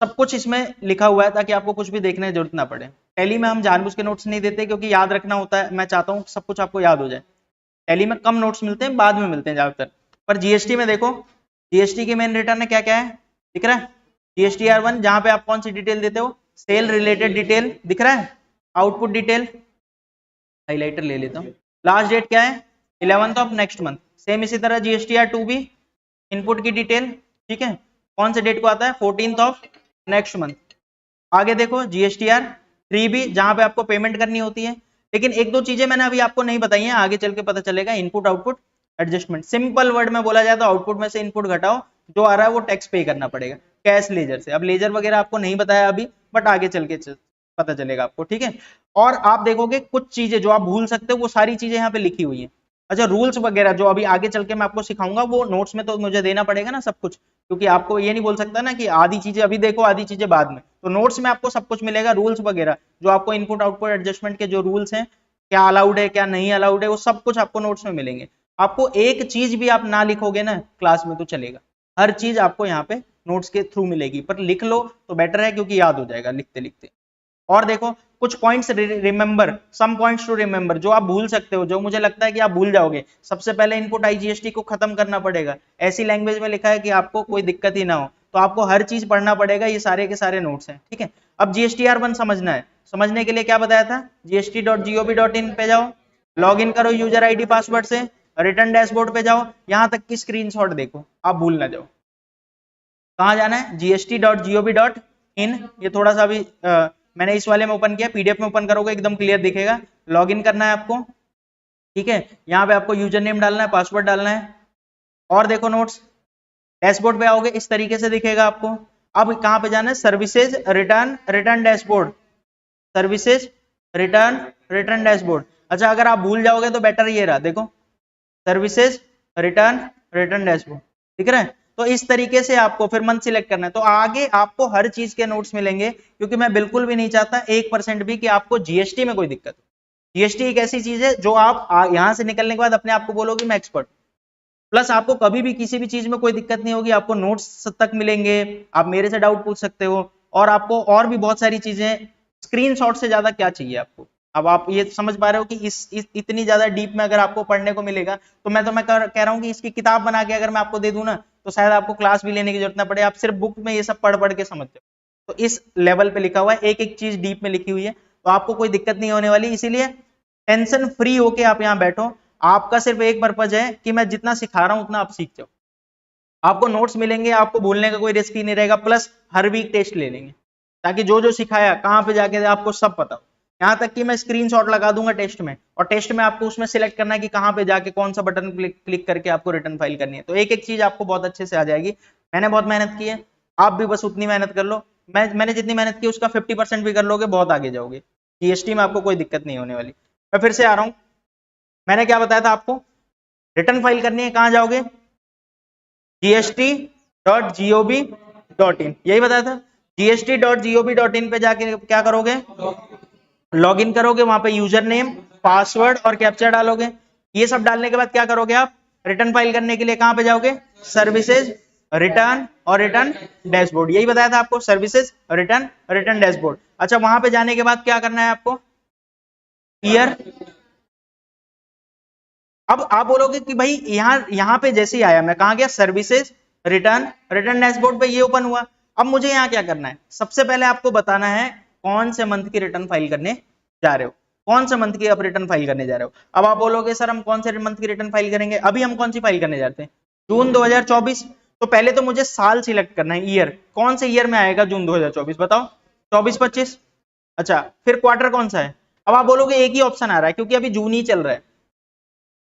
सब कुछ इसमें लिखा हुआ है ताकि आपको कुछ भी देखने की जरूरत ना पड़े। टैली में हम जानबूझ के नोट्स नहीं देते क्योंकि याद रखना होता है, मैं चाहता हूँ सब कुछ आपको याद हो जाए। टैली में कम नोट्स मिलते हैं, बाद में मिलते हैं ज्यादातर। पर जीएसटी में देखो, जीएसटी के मेन रिटर्न है क्या क्या है, दिख रहा है, जीएसटी R1, जहां पे आप कौन सी डिटेल देते हो, सेल रिलेटेड डिटेल दिख रहा है, आउटपुट डिटेल, हाईलाइटर ले लेता हूँ, लास्ट डेट क्या है 11th of next month, same इसी तरह GSTR2 भी इनपुट की डिटेल। ठीक है, कौन से डेट को आता है 14th ऑफ नेक्स्ट मंथ। आगे देखो GSTR3 भी, जहां पे आपको पेमेंट करनी होती है। लेकिन एक दो चीजें मैंने अभी आपको नहीं बताई हैं, आगे चल के पता चलेगा। Input output adjustment, simple word में बोला जाए तो आउटपुट में से इनपुट घटाओ, जो आ रहा है वो टैक्स पे करना पड़ेगा कैश लेजर से। अब लेजर वगैरह आपको नहीं बताया अभी, बट आगे चल के पता चलेगा आपको। ठीक है, और आप देखोगे कुछ चीजें जो आप भूल सकते हो वो सारी चीजें यहाँ पे लिखी हुई है। अच्छा, रूल्स वगैरह जो अभी आगे चल के मैं आपको सिखाऊंगा वो नोट्स में तो मुझे देना पड़ेगा ना सब कुछ, क्योंकि आपको ये नहीं बोल सकता ना कि आधी चीजें अभी देखो आधी चीजें बाद में, तो नोट्स में आपको सब कुछ मिलेगा, रूल्स वगैरह जो आपको इनपुट आउटपुट एडजस्टमेंट के जो रूल्स हैं, क्या अलाउड है क्या नहीं अलाउड है, वो सब कुछ आपको नोट्स में मिलेंगे। आपको एक चीज भी आप ना लिखोगे ना क्लास में तो चलेगा, हर चीज आपको यहाँ पे नोट्स के थ्रू मिलेगी, पर लिख लो तो बेटर है क्योंकि याद हो जाएगा लिखते लिखते। और देखो कुछ points remember, some points to remember, जो आप भूल सकते हो, जो मुझे लगता है कि आप भूल जाओगे। सबसे पहले इनपुट IGST को खत्म करना पड़ेगा, ऐसी लैंग्वेज में लिखा है कि आपको कोई दिक्कत ही ना हो, तो आपको हर चीज पढ़ना पड़ेगा, ये सारे के सारे नोट्स हैं। ठीक है, अब GSTR1 समझना है, समझने के लिए क्या बताया था, gst.gov.in पे जाओ, लॉग इन करो यूजर ID पासवर्ड से, रिटर्न डैशबोर्ड पे जाओ, यहां तक की स्क्रीनशॉट देखो, आप भूल ना जाओ। कहाँ जाना है, gst.gov.in, ये थोड़ा सा अभी मैंने इस वाले में ओपन किया, PDF में ओपन करोगे एकदम क्लियर दिखेगा। लॉगिन करना है आपको, ठीक है, यहाँ पे आपको यूजर नेम डालना है, पासवर्ड डालना है, और देखो नोट्स, डैशबोर्ड पे आओगे इस तरीके से दिखेगा आपको। अब कहाँ पे जाना है, services return, return dashboard, services return, return dashboard. अच्छा, अगर आप भूल जाओगे तो बेटर ये रहा, देखो सर्विसेज रिटर्न, रिटर्न डैशबोर्ड, दिख रहा है। तो इस तरीके से आपको फिर मंथ सिलेक्ट करना है, तो आगे आपको हर चीज के नोट्स मिलेंगे, क्योंकि मैं बिल्कुल भी नहीं चाहता 1% भी कि आपको जीएसटी में कोई दिक्कत हो। जीएसटी एक ऐसी चीज है जो आप यहां से निकलने के बाद अपने आप को बोलोगे मैं एक्सपर्ट, प्लस आपको कभी भी किसी भी चीज में कोई दिक्कत नहीं होगी, आपको नोट्स तक मिलेंगे, आप मेरे से डाउट पूछ सकते हो, और आपको और भी बहुत सारी चीजें, स्क्रीनशॉट से ज्यादा क्या चाहिए आपको। अब आप ये समझ पा रहे हो कि इस इतनी ज्यादा डीप में अगर आपको पढ़ने को मिलेगा, तो मैं कह रहा हूँ कि इसकी किताब बना के अगर मैं आपको दे दूं ना, तो शायद आपको क्लास भी लेने की जरूरत ना पड़े, आप सिर्फ बुक में ये सब पढ़ पढ़ के समझते हो। तो इस लेवल पे लिखा हुआ है, एक एक चीज डीप में लिखी हुई है, तो आपको कोई दिक्कत नहीं होने वाली, इसीलिए टेंशन फ्री होके आप यहाँ बैठो। आपका सिर्फ एक पर्पज है कि मैं जितना सिखा रहा हूं उतना आप सीख जाओ, आपको नोट्स मिलेंगे, आपको भूलने का कोई रिस्क ही नहीं रहेगा, प्लस हर वीक टेस्ट ले लेंगे, ताकि जो जो सिखाया कहाँ पे जाके आपको सब पता हो। यहाँ तक कि मैं स्क्रीनशॉट लगा दूंगा टेस्ट में, और टेस्ट में आपको उसमें सिलेक्ट करना है कि कहाँ पे जाके कौन सा बटन क्लिक करके आपको रिटर्न फाइल करनी है, तो एक एक चीज आपको बहुत अच्छे से आ जाएगी। मैंने बहुत मेहनत की है, आप भी बस उतनी मेहनत कर लो, मैंने जितनी मेहनत की उसका 50% भी कर लोगे, बहुत आगे जाओगे, जीएसटी में आपको कोई दिक्कत नहीं होने वाली। मैं फिर से आ रहा हूँ, मैंने क्या बताया था आपको, रिटर्न फाइल करनी है, कहाँ जाओगे, gst.gov.in, यही बताया था। gst.gov.in पे जाके क्या करोगे, लॉगिन करोगे, वहां पे यूजर नेम, पासवर्ड और कैप्चा डालोगे। ये सब डालने के बाद क्या करोगे, आप रिटर्न फाइल करने के लिए कहां पे जाओगे, सर्विसेज रिटर्न और रिटर्न डैशबोर्ड, यही बताया था आपको, सर्विसेज रिटर्न, रिटर्न डैशबोर्ड। अच्छा, वहां पे जाने के बाद क्या करना है आपको, ईयर। अब आप बोलोगे कि भाई यहाँ पे जैसे ही आया, मैं कहा गया, सर्विसेज रिटर्न, रिटर्न डैशबोर्ड पे ये ओपन हुआ, अब मुझे यहाँ क्या करना है, सबसे पहले आपको बताना है कौन से मंथ की रिटर्न फाइल करने जा रहे हो। कौन से मंथ की आप रिटर्न फाइल करने जा रहे हो। अब आप बोलोगे सर हम कौन से मंथ की रिटर्न फाइल करेंगे, अभी हम कौन सी फाइल करने जाते हैं, जून 2024। तो पहले तो मुझे साल सिलेक्ट करना है, ईयर, कौन से ईयर में आएगा जून 2024 बताओ, 24-25। अच्छा फिर क्वार्टर कौन सा है, अब आप बोलोगे एक ही ऑप्शन आ रहा है क्योंकि अभी जून ही चल रहा है।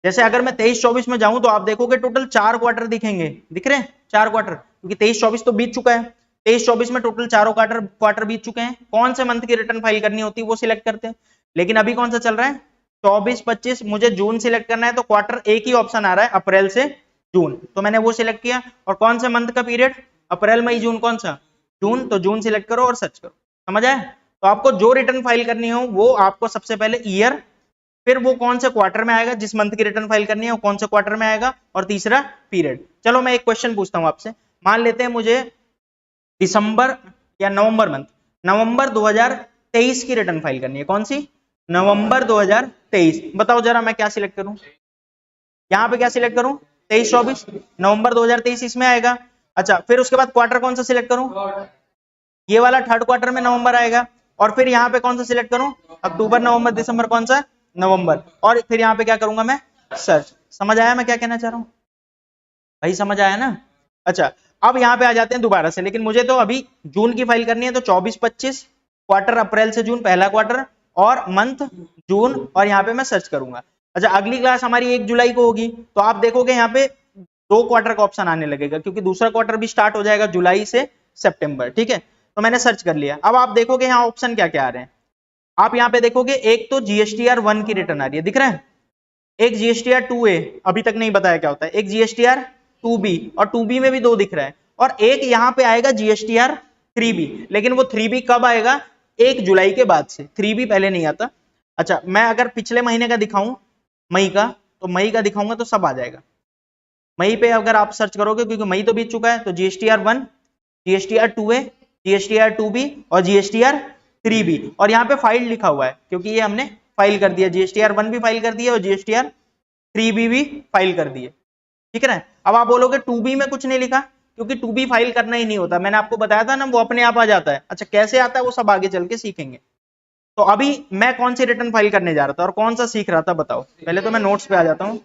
जैसे अगर मैं 23-24 में जाऊं तो आप देखोगे टोटल 4 क्वार्टर दिखेंगे, दिख रहे हैं 4 क्वार्टर, क्योंकि 23-24 तो बीत चुका है, 23-24 में टोटल चारों क्वार्टर बीत चुके हैं। कौन से मंथ की रिटर्न फाइल करनी होती है वो सिलेक्ट करते हैं। लेकिन अभी कौन सा चल रहा है 24-25, मुझे जून सिलेक्ट करना है तो क्वार्टर एक ही ऑप्शन आ रहा है अप्रैल से जून, तो मैंने वो सिलेक्ट किया। और कौन से मंथ का पीरियड, अप्रैल मई जून, कौन सा, जून, तो जून सिलेक्ट करो और सर्च करो। समझ आए। तो आपको जो रिटर्न फाइल करनी हो वो आपको सबसे पहले ईयर, फिर वो कौन से क्वार्टर में आएगा, जिस मंथ की रिटर्न फाइल करनी है वो कौन से क्वार्टर में आएगा, और तीसरा पीरियड। चलो मैं एक क्वेश्चन पूछता हूं आपसे, मान लेते हैं मुझे दिसंबर या नवंबर मंथ, नवंबर 2023 की रिटर्न फाइल करनी है, कौन सी, नवंबर 2023। बताओ जरा मैं क्या सिलेक्ट करूं, यहां पे क्या सिलेक्ट करूं, 23-24, नवंबर 2023 इसमें आएगा। अच्छा फिर उसके बाद क्वार्टर कौन सा सिलेक्ट करूं, ये वाला थर्ड क्वार्टर में नवंबर आएगा। और फिर यहाँ पे कौन सा सिलेक्ट करूं, अक्टूबर नवंबर दिसंबर, कौन सा, नवंबर। और फिर यहाँ पे क्या करूंगा मैं, सर्च। समझ आया मैं क्या कहना चाह रहा हूँ भाई, समझ आया ना। अच्छा अब यहाँ पे आ जाते हैं दोबारा से, लेकिन मुझे तो अभी जून की फाइल करनी है, तो 24-25, क्वार्टर अप्रैल से जून पहला क्वार्टर, और मंथ जून, और यहाँ पे मैं सर्च करूंगा। अच्छा अगली क्लास हमारी 1 जुलाई को होगी, तो आप देखोगे यहाँ पे 2 क्वार्टर का ऑप्शन आने लगेगा, क्योंकि दूसरा क्वार्टर भी स्टार्ट हो जाएगा जुलाई से सितंबर, ठीक है। तो मैंने सर्च कर लिया। अब आप देखोगे यहाँ ऑप्शन क्या क्या आ रहे हैं, आप यहाँ पे देखोगे एक तो जीएसटीआर 1 की रिटर्न आ रही है, दिख रहा है, एक जीएसटीआर 2A अभी तक नहीं बताया क्या होता है, एक जीएसटीआर 2B, और 2B में भी 2 दिख रहा है, और एक यहाँ पे आएगा जीएसटीआर 3B। लेकिन वो 3B कब आएगा, 1 जुलाई के बाद से, 3B पहले नहीं आता। अच्छा मैं अगर पिछले महीने का दिखाऊं, मई का, तो मई का दिखाऊंगा तो सब आ जाएगा। मई पे अगर आप सर्च करोगे, क्योंकि मई तो बीत चुका है, तो GSTR 1, GSTR 2A, GSTR 2B और जीएसटीआर 3B, और यहाँ पे फाइल लिखा हुआ है क्योंकि ये हमने फाइल कर दिया, जीएसटीआर 1 भी फाइल कर दिया और जीएसटीआर 3B भी फाइल कर दिए, ठीक है ना। अब आप बोलोगे 2B में कुछ नहीं लिखा, क्योंकि 2B फाइल करना ही नहीं होता, मैंने आपको बताया था ना, वो अपने आप आ जाता है। अच्छा कैसे आता है वो सब आगे चल के सीखेंगे। तो अभी मैं कौन सी रिटर्न फाइल करने जा रहा था और कौन सा सीख रहा था बताओ, पहले तो मैं नोट्स पे आ जाता हूँ।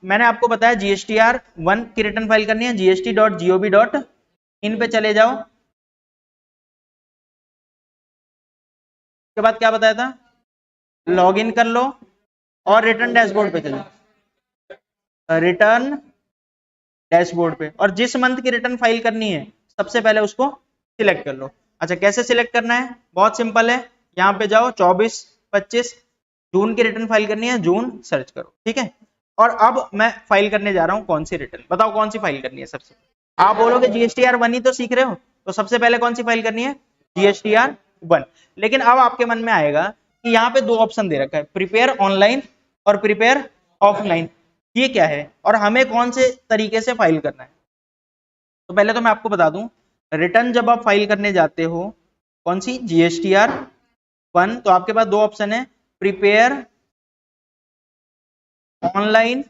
मैंने आपको बताया जीएसटीआर 1 की रिटर्न फाइल करनी है, gst.gov.in पे चले जाओ। उसके बाद क्या बताया था, लॉगिन कर लो और रिटर्न डैशबोर्ड पे चले, रिटर्न डैशबोर्ड पे, और जिस मंथ की रिटर्न फाइल करनी है सबसे पहले उसको सिलेक्ट कर लो। अच्छा कैसे सिलेक्ट करना है, बहुत सिंपल है, यहाँ पे जाओ 24-25 जून की रिटर्न फाइल करनी है, जून सर्च करो, ठीक है। और अब मैं फाइल करने जा रहा हूँ कौन सी रिटर्न, बताओ कौन सी फाइल करनी है सबसे। आप बोलोगे जीएसटीआर 1 ही तो सीख रहे हो, तो सबसे पहले कौन सी फाइल करनी है, जीएसटीआर 1। लेकिन अब आपके मन में आएगा कि यहाँ पे 2 ऑप्शन दे रखा है, प्रिपेयर ऑनलाइन और प्रिपेयर ऑफलाइन, ये क्या है और हमें कौन से तरीके से फाइल करना है। तो पहले तो मैं आपको बता दूं, रिटर्न जब आप फाइल करने जाते हो कौन सी, जीएसटीआर 1, तो आपके पास 2 ऑप्शन है, प्रिपेयर ऑनलाइन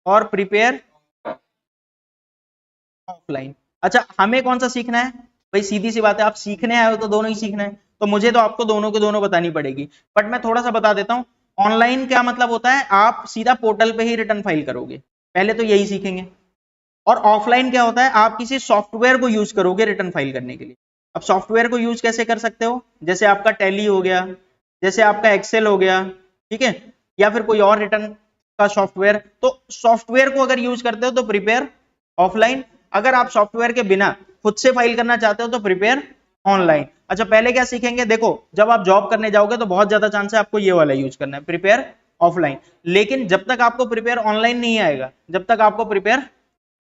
और प्रिपेयर ऑफलाइन। अच्छा हमें कौन सा सीखना है भाई, सीधी सी बात है, आप सीखने आए हो तो दोनों ही सीखना है, तो मुझे तो आपको दोनों के दोनों बतानी पड़ेगी। बट मैं थोड़ा सा बता देता हूँ, ऑनलाइन क्या मतलब होता है, आप सीधा पोर्टल पे ही रिटर्न फाइल करोगे, पहले तो यही सीखेंगे। और ऑफलाइन क्या होता है, आप किसी सॉफ्टवेयर को यूज करोगे रिटर्न फाइल करने के लिए। अब सॉफ्टवेयर को यूज कैसे कर सकते हो, जैसे आपका टैली हो गया, जैसे आपका एक्सेल हो गया, ठीक है, या फिर कोई और रिटर्न का सॉफ्टवेयर। तो सॉफ्टवेयर को अगर यूज करते हो तो प्रिपेयर ऑफलाइन, अगर आप सॉफ्टवेयर के बिना खुद से फाइल करना चाहते हो तो प्रिपेयर ऑनलाइन। अच्छा पहले क्या सीखेंगे, देखो जब आप जॉब करने जाओगे तो बहुत ज्यादा चांस है आपको ये वाला यूज करना है, प्रिपेयर ऑफलाइन। लेकिन जब तक आपको प्रिपेयर ऑनलाइन नहीं आएगा, जब तक आपको प्रिपेयर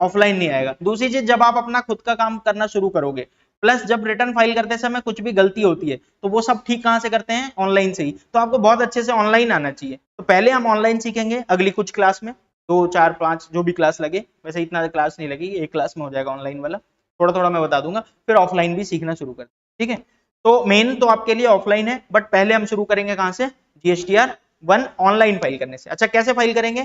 ऑफलाइन नहीं आएगा। दूसरी चीज, जब आप अपना खुद का काम करना शुरू करोगे, प्लस जब रिटर्न फाइल करते समय कुछ भी गलती होती है तो वो सब ठीक कहां से करते हैं, ऑनलाइन से ही। तो आपको बहुत अच्छे से ऑनलाइन आना चाहिए। तो पहले हम ऑनलाइन सीखेंगे अगली कुछ क्लास में, 2, 4, 5 जो भी क्लास लगे, वैसे इतना क्लास नहीं लगेगी, एक क्लास में हो जाएगा ऑनलाइन वाला, थोड़ा थोड़ा मैं बता दूंगा, फिर ऑफलाइन भी सीखना शुरू कर, ठीक है। तो मेन तो आपके लिए ऑफलाइन है, बट पहले हम शुरू करेंगे कहां से, जीएसटीआर 1 ऑनलाइन फाइल करने से। अच्छा कैसे फाइल करेंगे,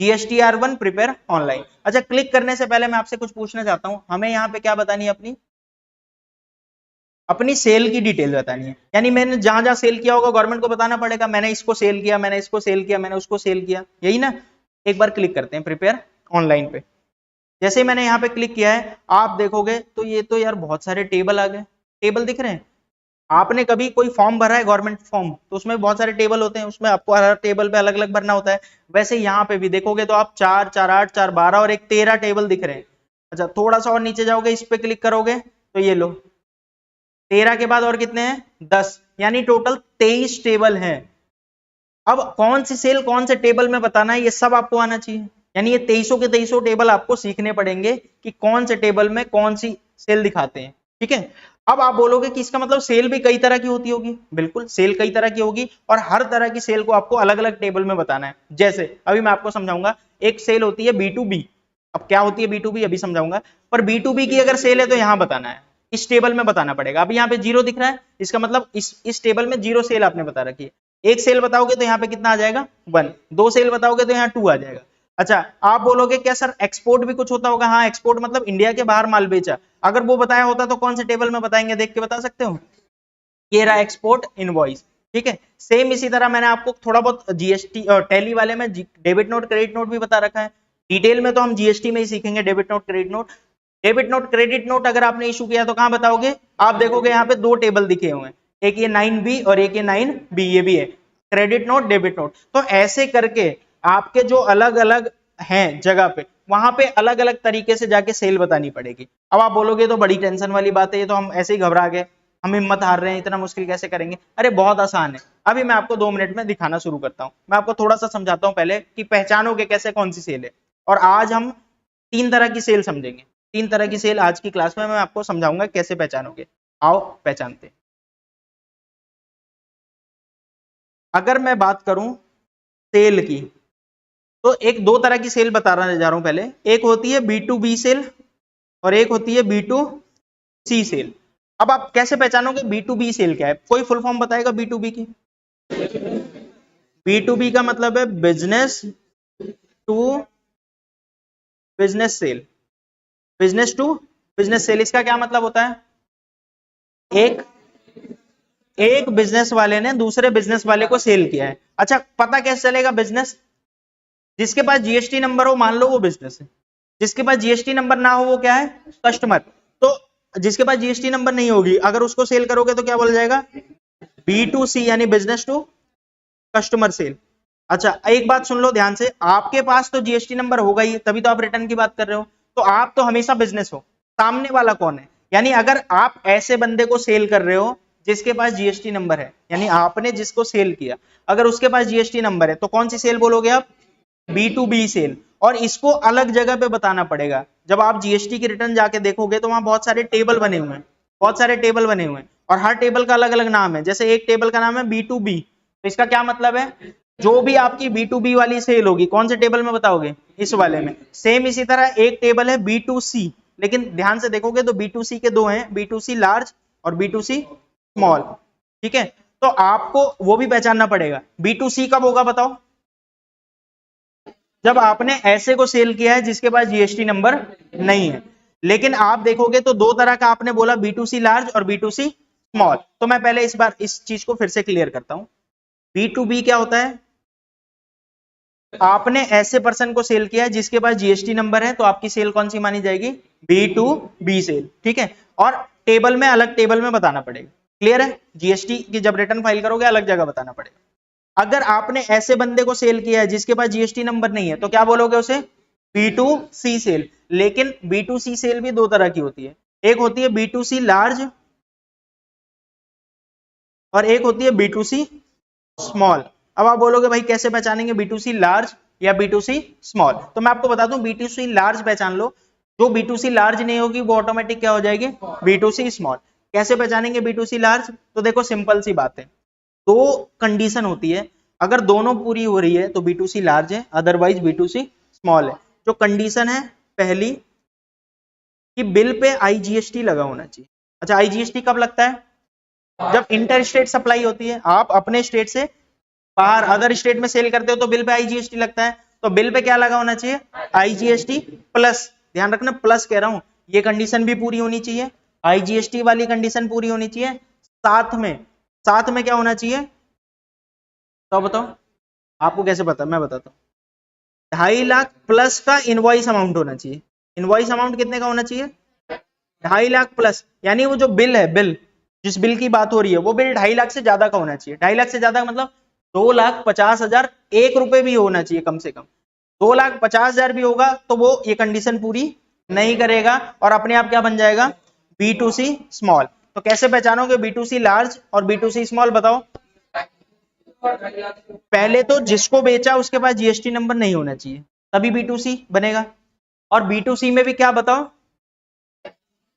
जीएसटीआर 1 प्रिपेयर ऑनलाइन। अच्छा क्लिक करने से पहले मैं आपसे कुछ पूछना चाहता हूं, हमें यहाँ पे क्या बतानी है, अपनी सेल की डिटेल बतानी है, यानी मैंने जहां जहां सेल किया होगा गवर्नमेंट को बताना पड़ेगा, मैंने इसको सेल किया, मैंने इसको सेल किया, मैंने उसको सेल किया, यही ना। एक बार क्लिक करते हैं प्रिपेयर ऑनलाइन पे। जैसे ही मैंने यहाँ पे क्लिक किया है आप देखोगे तो ये तो यार बहुत सारे टेबल आ गए। टेबल दिख रहे हैं? आपने कभी कोई फॉर्म भरा है गवर्नमेंट फॉर्म, तो उसमें बहुत सारे टेबल होते हैं, उसमें आपको हर टेबल पे अलग अलग भरना होता है। वैसे यहाँ पे भी देखोगे तो आप 4, 4, 8, 4, 12 और एक 13 टेबल दिख रहे हैं। अच्छा थोड़ा सा और नीचे जाओगे, इस पे क्लिक करोगे तो ये लो 13 के बाद और कितने हैं? 10, यानी टोटल 23 टेबल हैं। अब कौन सी सेल कौन से टेबल में बताना है ये सब आपको आना चाहिए, यानी ये 23 के 23 टेबल आपको सीखने पड़ेंगे कि कौन से टेबल में कौन सी सेल दिखाते हैं। ठीक है, अब आप बोलोगे कि इसका मतलब सेल भी कई तरह की होती होगी। बिल्कुल, सेल कई तरह की होगी और हर तरह की सेल को आपको अलग अलग टेबल में बताना है। जैसे अभी मैं आपको समझाऊंगा, एक सेल होती है B2B। अब क्या होती है B2B अभी समझाऊंगा, पर B2B की अगर सेल है तो यहां बताना है, इस टेबल में बताना पड़ेगा। अभी यहाँ पे 0 दिख रहा है, इसका मतलब इस टेबल में 0 सेल आपने बता रखी है। एक सेल बताओगे तो यहाँ पे कितना आ जाएगा? 1। 2 सेल बताओगे तो यहाँ 2 आ जाएगा। अच्छा आप बोलोगे क्या सर एक्सपोर्ट भी कुछ होता होगा? हाँ, एक्सपोर्ट मतलब इंडिया के बाहर माल बेचा। अगर वो बताया होता तो कौन से टेबल में बताएंगे, देख के बता सकते हो? ये रहा एक्सपोर्ट इनवॉइस। ठीक है, सेम इसी तरह मैंने आपको थोड़ा बहुत जीएसटी और टैली वाले में डेबिट नोट क्रेडिट नोट भी बता रखा है। डिटेल में तो हम जीएसटी में ही सीखेंगे debit note credit note. Debit note credit note अगर आपने इशू किया तो कहां बताओगे? आप देखोगे यहाँ पे 2 टेबल दिखे हुए हैं, एक ये 9B और एक ये 9B, ये भी है क्रेडिट नोट डेबिट नोट। तो ऐसे करके आपके जो अलग अलग हैं जगह पे, वहां पे अलग अलग तरीके से जाके सेल बतानी पड़ेगी। अब आप बोलोगे तो बड़ी टेंशन वाली बात है, ये तो हम ऐसे ही घबरा गए, हम हिम्मत हार रहे हैं, इतना मुश्किल कैसे करेंगे? अरे बहुत आसान है, अभी मैं आपको 2 मिनट में दिखाना शुरू करता हूं। मैं आपको थोड़ा सा समझाता हूं पहले कि पहचानोगे कैसे कौन सी सेल है। और आज हम 3 तरह की सेल समझेंगे, 3 तरह की सेल आज की क्लास में मैं आपको समझाऊंगा कैसे पहचानोगे। आओ पहचानते हैं। अगर मैं बात करूं सेल की, तो एक 2 तरह की सेल बता रहा जा रहा हूं पहले। एक होती है B2B सेल और एक होती है B2C सेल। अब आप कैसे पहचानोगे B2B सेल क्या है? कोई फुल फॉर्म बताएगा B2B की? B2B का मतलब है business to business sale. Business to business sale, इसका क्या मतलब होता है? एक बिजनेस वाले ने दूसरे बिजनेस वाले को सेल किया है। अच्छा पता कैसे चलेगा बिजनेस? जिसके पास जीएसटी नंबर हो मान लो वो बिजनेस है, जिसके पास जीएसटी नंबर ना हो वो क्या है? कस्टमर। तो जिसके पास जीएसटी नंबर नहीं होगी अगर उसको सेल करोगे तो क्या बोला जाएगा? B2C यानी बिजनेस टू कस्टमर सेल। अच्छा एक बात सुन लो ध्यान से, आपके पास तो जीएसटी नंबर होगा ही, तभी तो आप रिटर्न की बात कर रहे हो, तो आप तो हमेशा बिजनेस हो। सामने वाला कौन है? यानी अगर आप ऐसे बंदे को सेल कर रहे हो जिसके पास जीएसटी नंबर है, यानी आपने जिसको सेल किया अगर उसके पास जीएसटी नंबर है तो कौन सी सेल बोलोगे आप? B2B cell. और इसको अलग जगह पे बताना पड़ेगा। जब आप जीएसटी की रिटर्न जाके देखोगे तो वहां बहुत सारे टेबल बने हुए हैं, बहुत सारे टेबल बने हुए हैं और हर टेबल का अलग अलग नाम है। जैसे एक टेबल का नाम है B2B, तो इसका क्या मतलब है? जो भी आपकी B2B वाली सेल होगी कौन से टेबल में बताओगे? इस वाले में। सेम इसी तरह एक टेबल है B2C, लेकिन ध्यान से देखोगे तो B2C के 2 हैं, B2C लार्ज और B2C स्मॉल। ठीक है, तो आपको वो भी पहचानना पड़ेगा। B2C कब होगा बताओ? जब आपने ऐसे को सेल किया है जिसके पास जीएसटी नंबर नहीं है। लेकिन आप देखोगे तो 2 तरह का आपने बोला, B2C लार्ज और B2C स्मॉल। तो मैं पहले इस बार इस चीज को फिर से क्लियर करता हूं। B2B क्या होता है? आपने ऐसे पर्सन को सेल किया है जिसके पास जीएसटी नंबर है, तो आपकी सेल कौन सी मानी जाएगी? B2B cell. ठीक है, और टेबल में अलग टेबल में बताना पड़ेगा। क्लियर है? जीएसटी की जब रिटर्न फाइल करोगे अलग जगह बताना पड़ेगा। अगर आपने ऐसे बंदे को सेल किया है जिसके पास जीएसटी नंबर नहीं है तो क्या बोलोगे उसे? B2C cell. लेकिन B2C सेल भी 2 तरह की होती है, एक होती है B2C लार्ज और एक होती है B2C स्मॉल। अब आप बोलोगे भाई कैसे पहचानेंगे B2C लार्ज या B2C स्मॉल? तो मैं आपको बता दूं, B2C लार्ज पहचान लो, जो B2C लार्ज नहीं होगी वो ऑटोमेटिक क्या हो जाएगी? B2C small. कैसे पहचानेंगे B2C लार्ज? तो देखो सिंपल सी बात है, 2 कंडीशन होती है, अगर दोनों पूरी हो रही है तो B2C लार्ज है, अदरवाइज B2C स्मॉल है। जो कंडीशन है पहली कि बिल पे IGST लगा होना चाहिए। अच्छा IGST कब लगता है? जब इंटर स्टेट सप्लाई होती है, आप अपने स्टेट से बाहर अदर स्टेट में सेल करते हो तो बिल पे IGST लगता है। तो बिल पे क्या लगा होना चाहिए? IGST प्लस, ध्यान रखना प्लस कह रहा हूं, ये कंडीशन भी पूरी होनी चाहिए। आईजीएसटी वाली कंडीशन पूरी होनी चाहिए, साथ में क्या होना चाहिए तो बताओ, आपको कैसे पता, मैं बताता हूँ। 2.5 लाख प्लस का इनवॉइस अमाउंट होना चाहिए। इनवॉइस अमाउंट कितने का होना चाहिए? 2.5 लाख प्लस, यानी वो जो बिल है, बिल जिस बिल की बात हो रही है वो बिल 2.5 लाख से ज्यादा का होना चाहिए। 2.5 लाख से ज्यादा मतलब 2,50,000 1 रुपए भी होना चाहिए कम से कम। 2,50,000 भी होगा तो वो ये कंडीशन पूरी नहीं करेगा और अपने आप क्या बन जाएगा, B2C स्मॉल। तो कैसे पहचानोगे B2C लार्ज और B2C स्मॉल, बताओ। पहले तो जिसको बेचा उसके पास जीएसटी नंबर नहीं होना चाहिए, तभी B2C बनेगा। और B2C में भी क्या बताओ,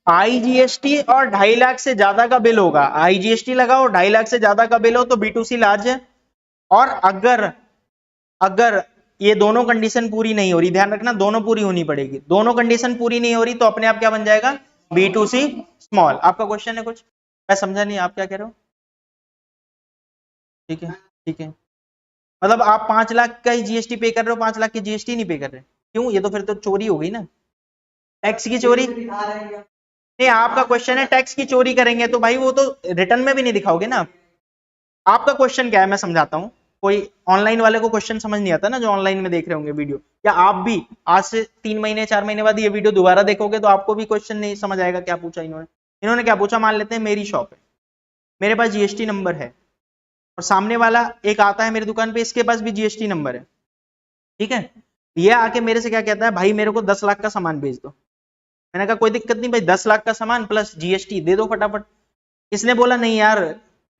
आईजीएसटी और 2.5 लाख से ज्यादा का बिल होगा। आईजीएसटी लगाओ, 2.5 लाख से ज्यादा का बिल हो तो B2C लार्ज है। और अगर अगर ये दोनों कंडीशन पूरी नहीं हो रही, ध्यान रखना दोनों पूरी होनी पड़ेगी, दोनों कंडीशन पूरी नहीं हो रही तो अपने आप क्या बन जाएगा, B2C स्मॉल। आपका क्वेश्चन है कुछ, मैं समझा नहीं, आप क्या कह रहे हो? ठीक है, ठीक है, मतलब आप 5 लाख का ही जीएसटी पे कर रहे हो, 5 लाख की जीएसटी नहीं पे कर रहे, क्यों? ये तो फिर तो चोरी हो गई ना, टैक्स की चोरी। नहीं, आपका क्वेश्चन है टैक्स की चोरी करेंगे तो भाई वो तो रिटर्न में भी नहीं दिखाओगे ना आप। आपका क्वेश्चन क्या है मैं समझाता हूँ। कोई ऑनलाइन वाले को क्वेश्चन समझ नहीं आता ना, जो ऑनलाइन में देख रहे होंगे वीडियो, या आप भी आज से 3 महीने 4 महीने बाद ये वीडियो दोबारा देखोगे तो आपको भी क्वेश्चन नहीं समझ आएगा क्या पूछा इन्होंने। इन्होंने क्या पूछा, मान लेते हैं मेरी शॉप है, मेरे पास जीएसटी नंबर है और सामने वाला एक आता है मेरी दुकान पे, इसके पास भी जीएसटी नंबर है, ठीक है। ये आके मेरे से क्या कहता है, भाई मेरे को 10 लाख का सामान भेज दो। मैंने कहा कोई दिक्कत नहीं भाई, 10 लाख का सामान प्लस जीएसटी दे दो फटाफट। इसने बोला नहीं यार,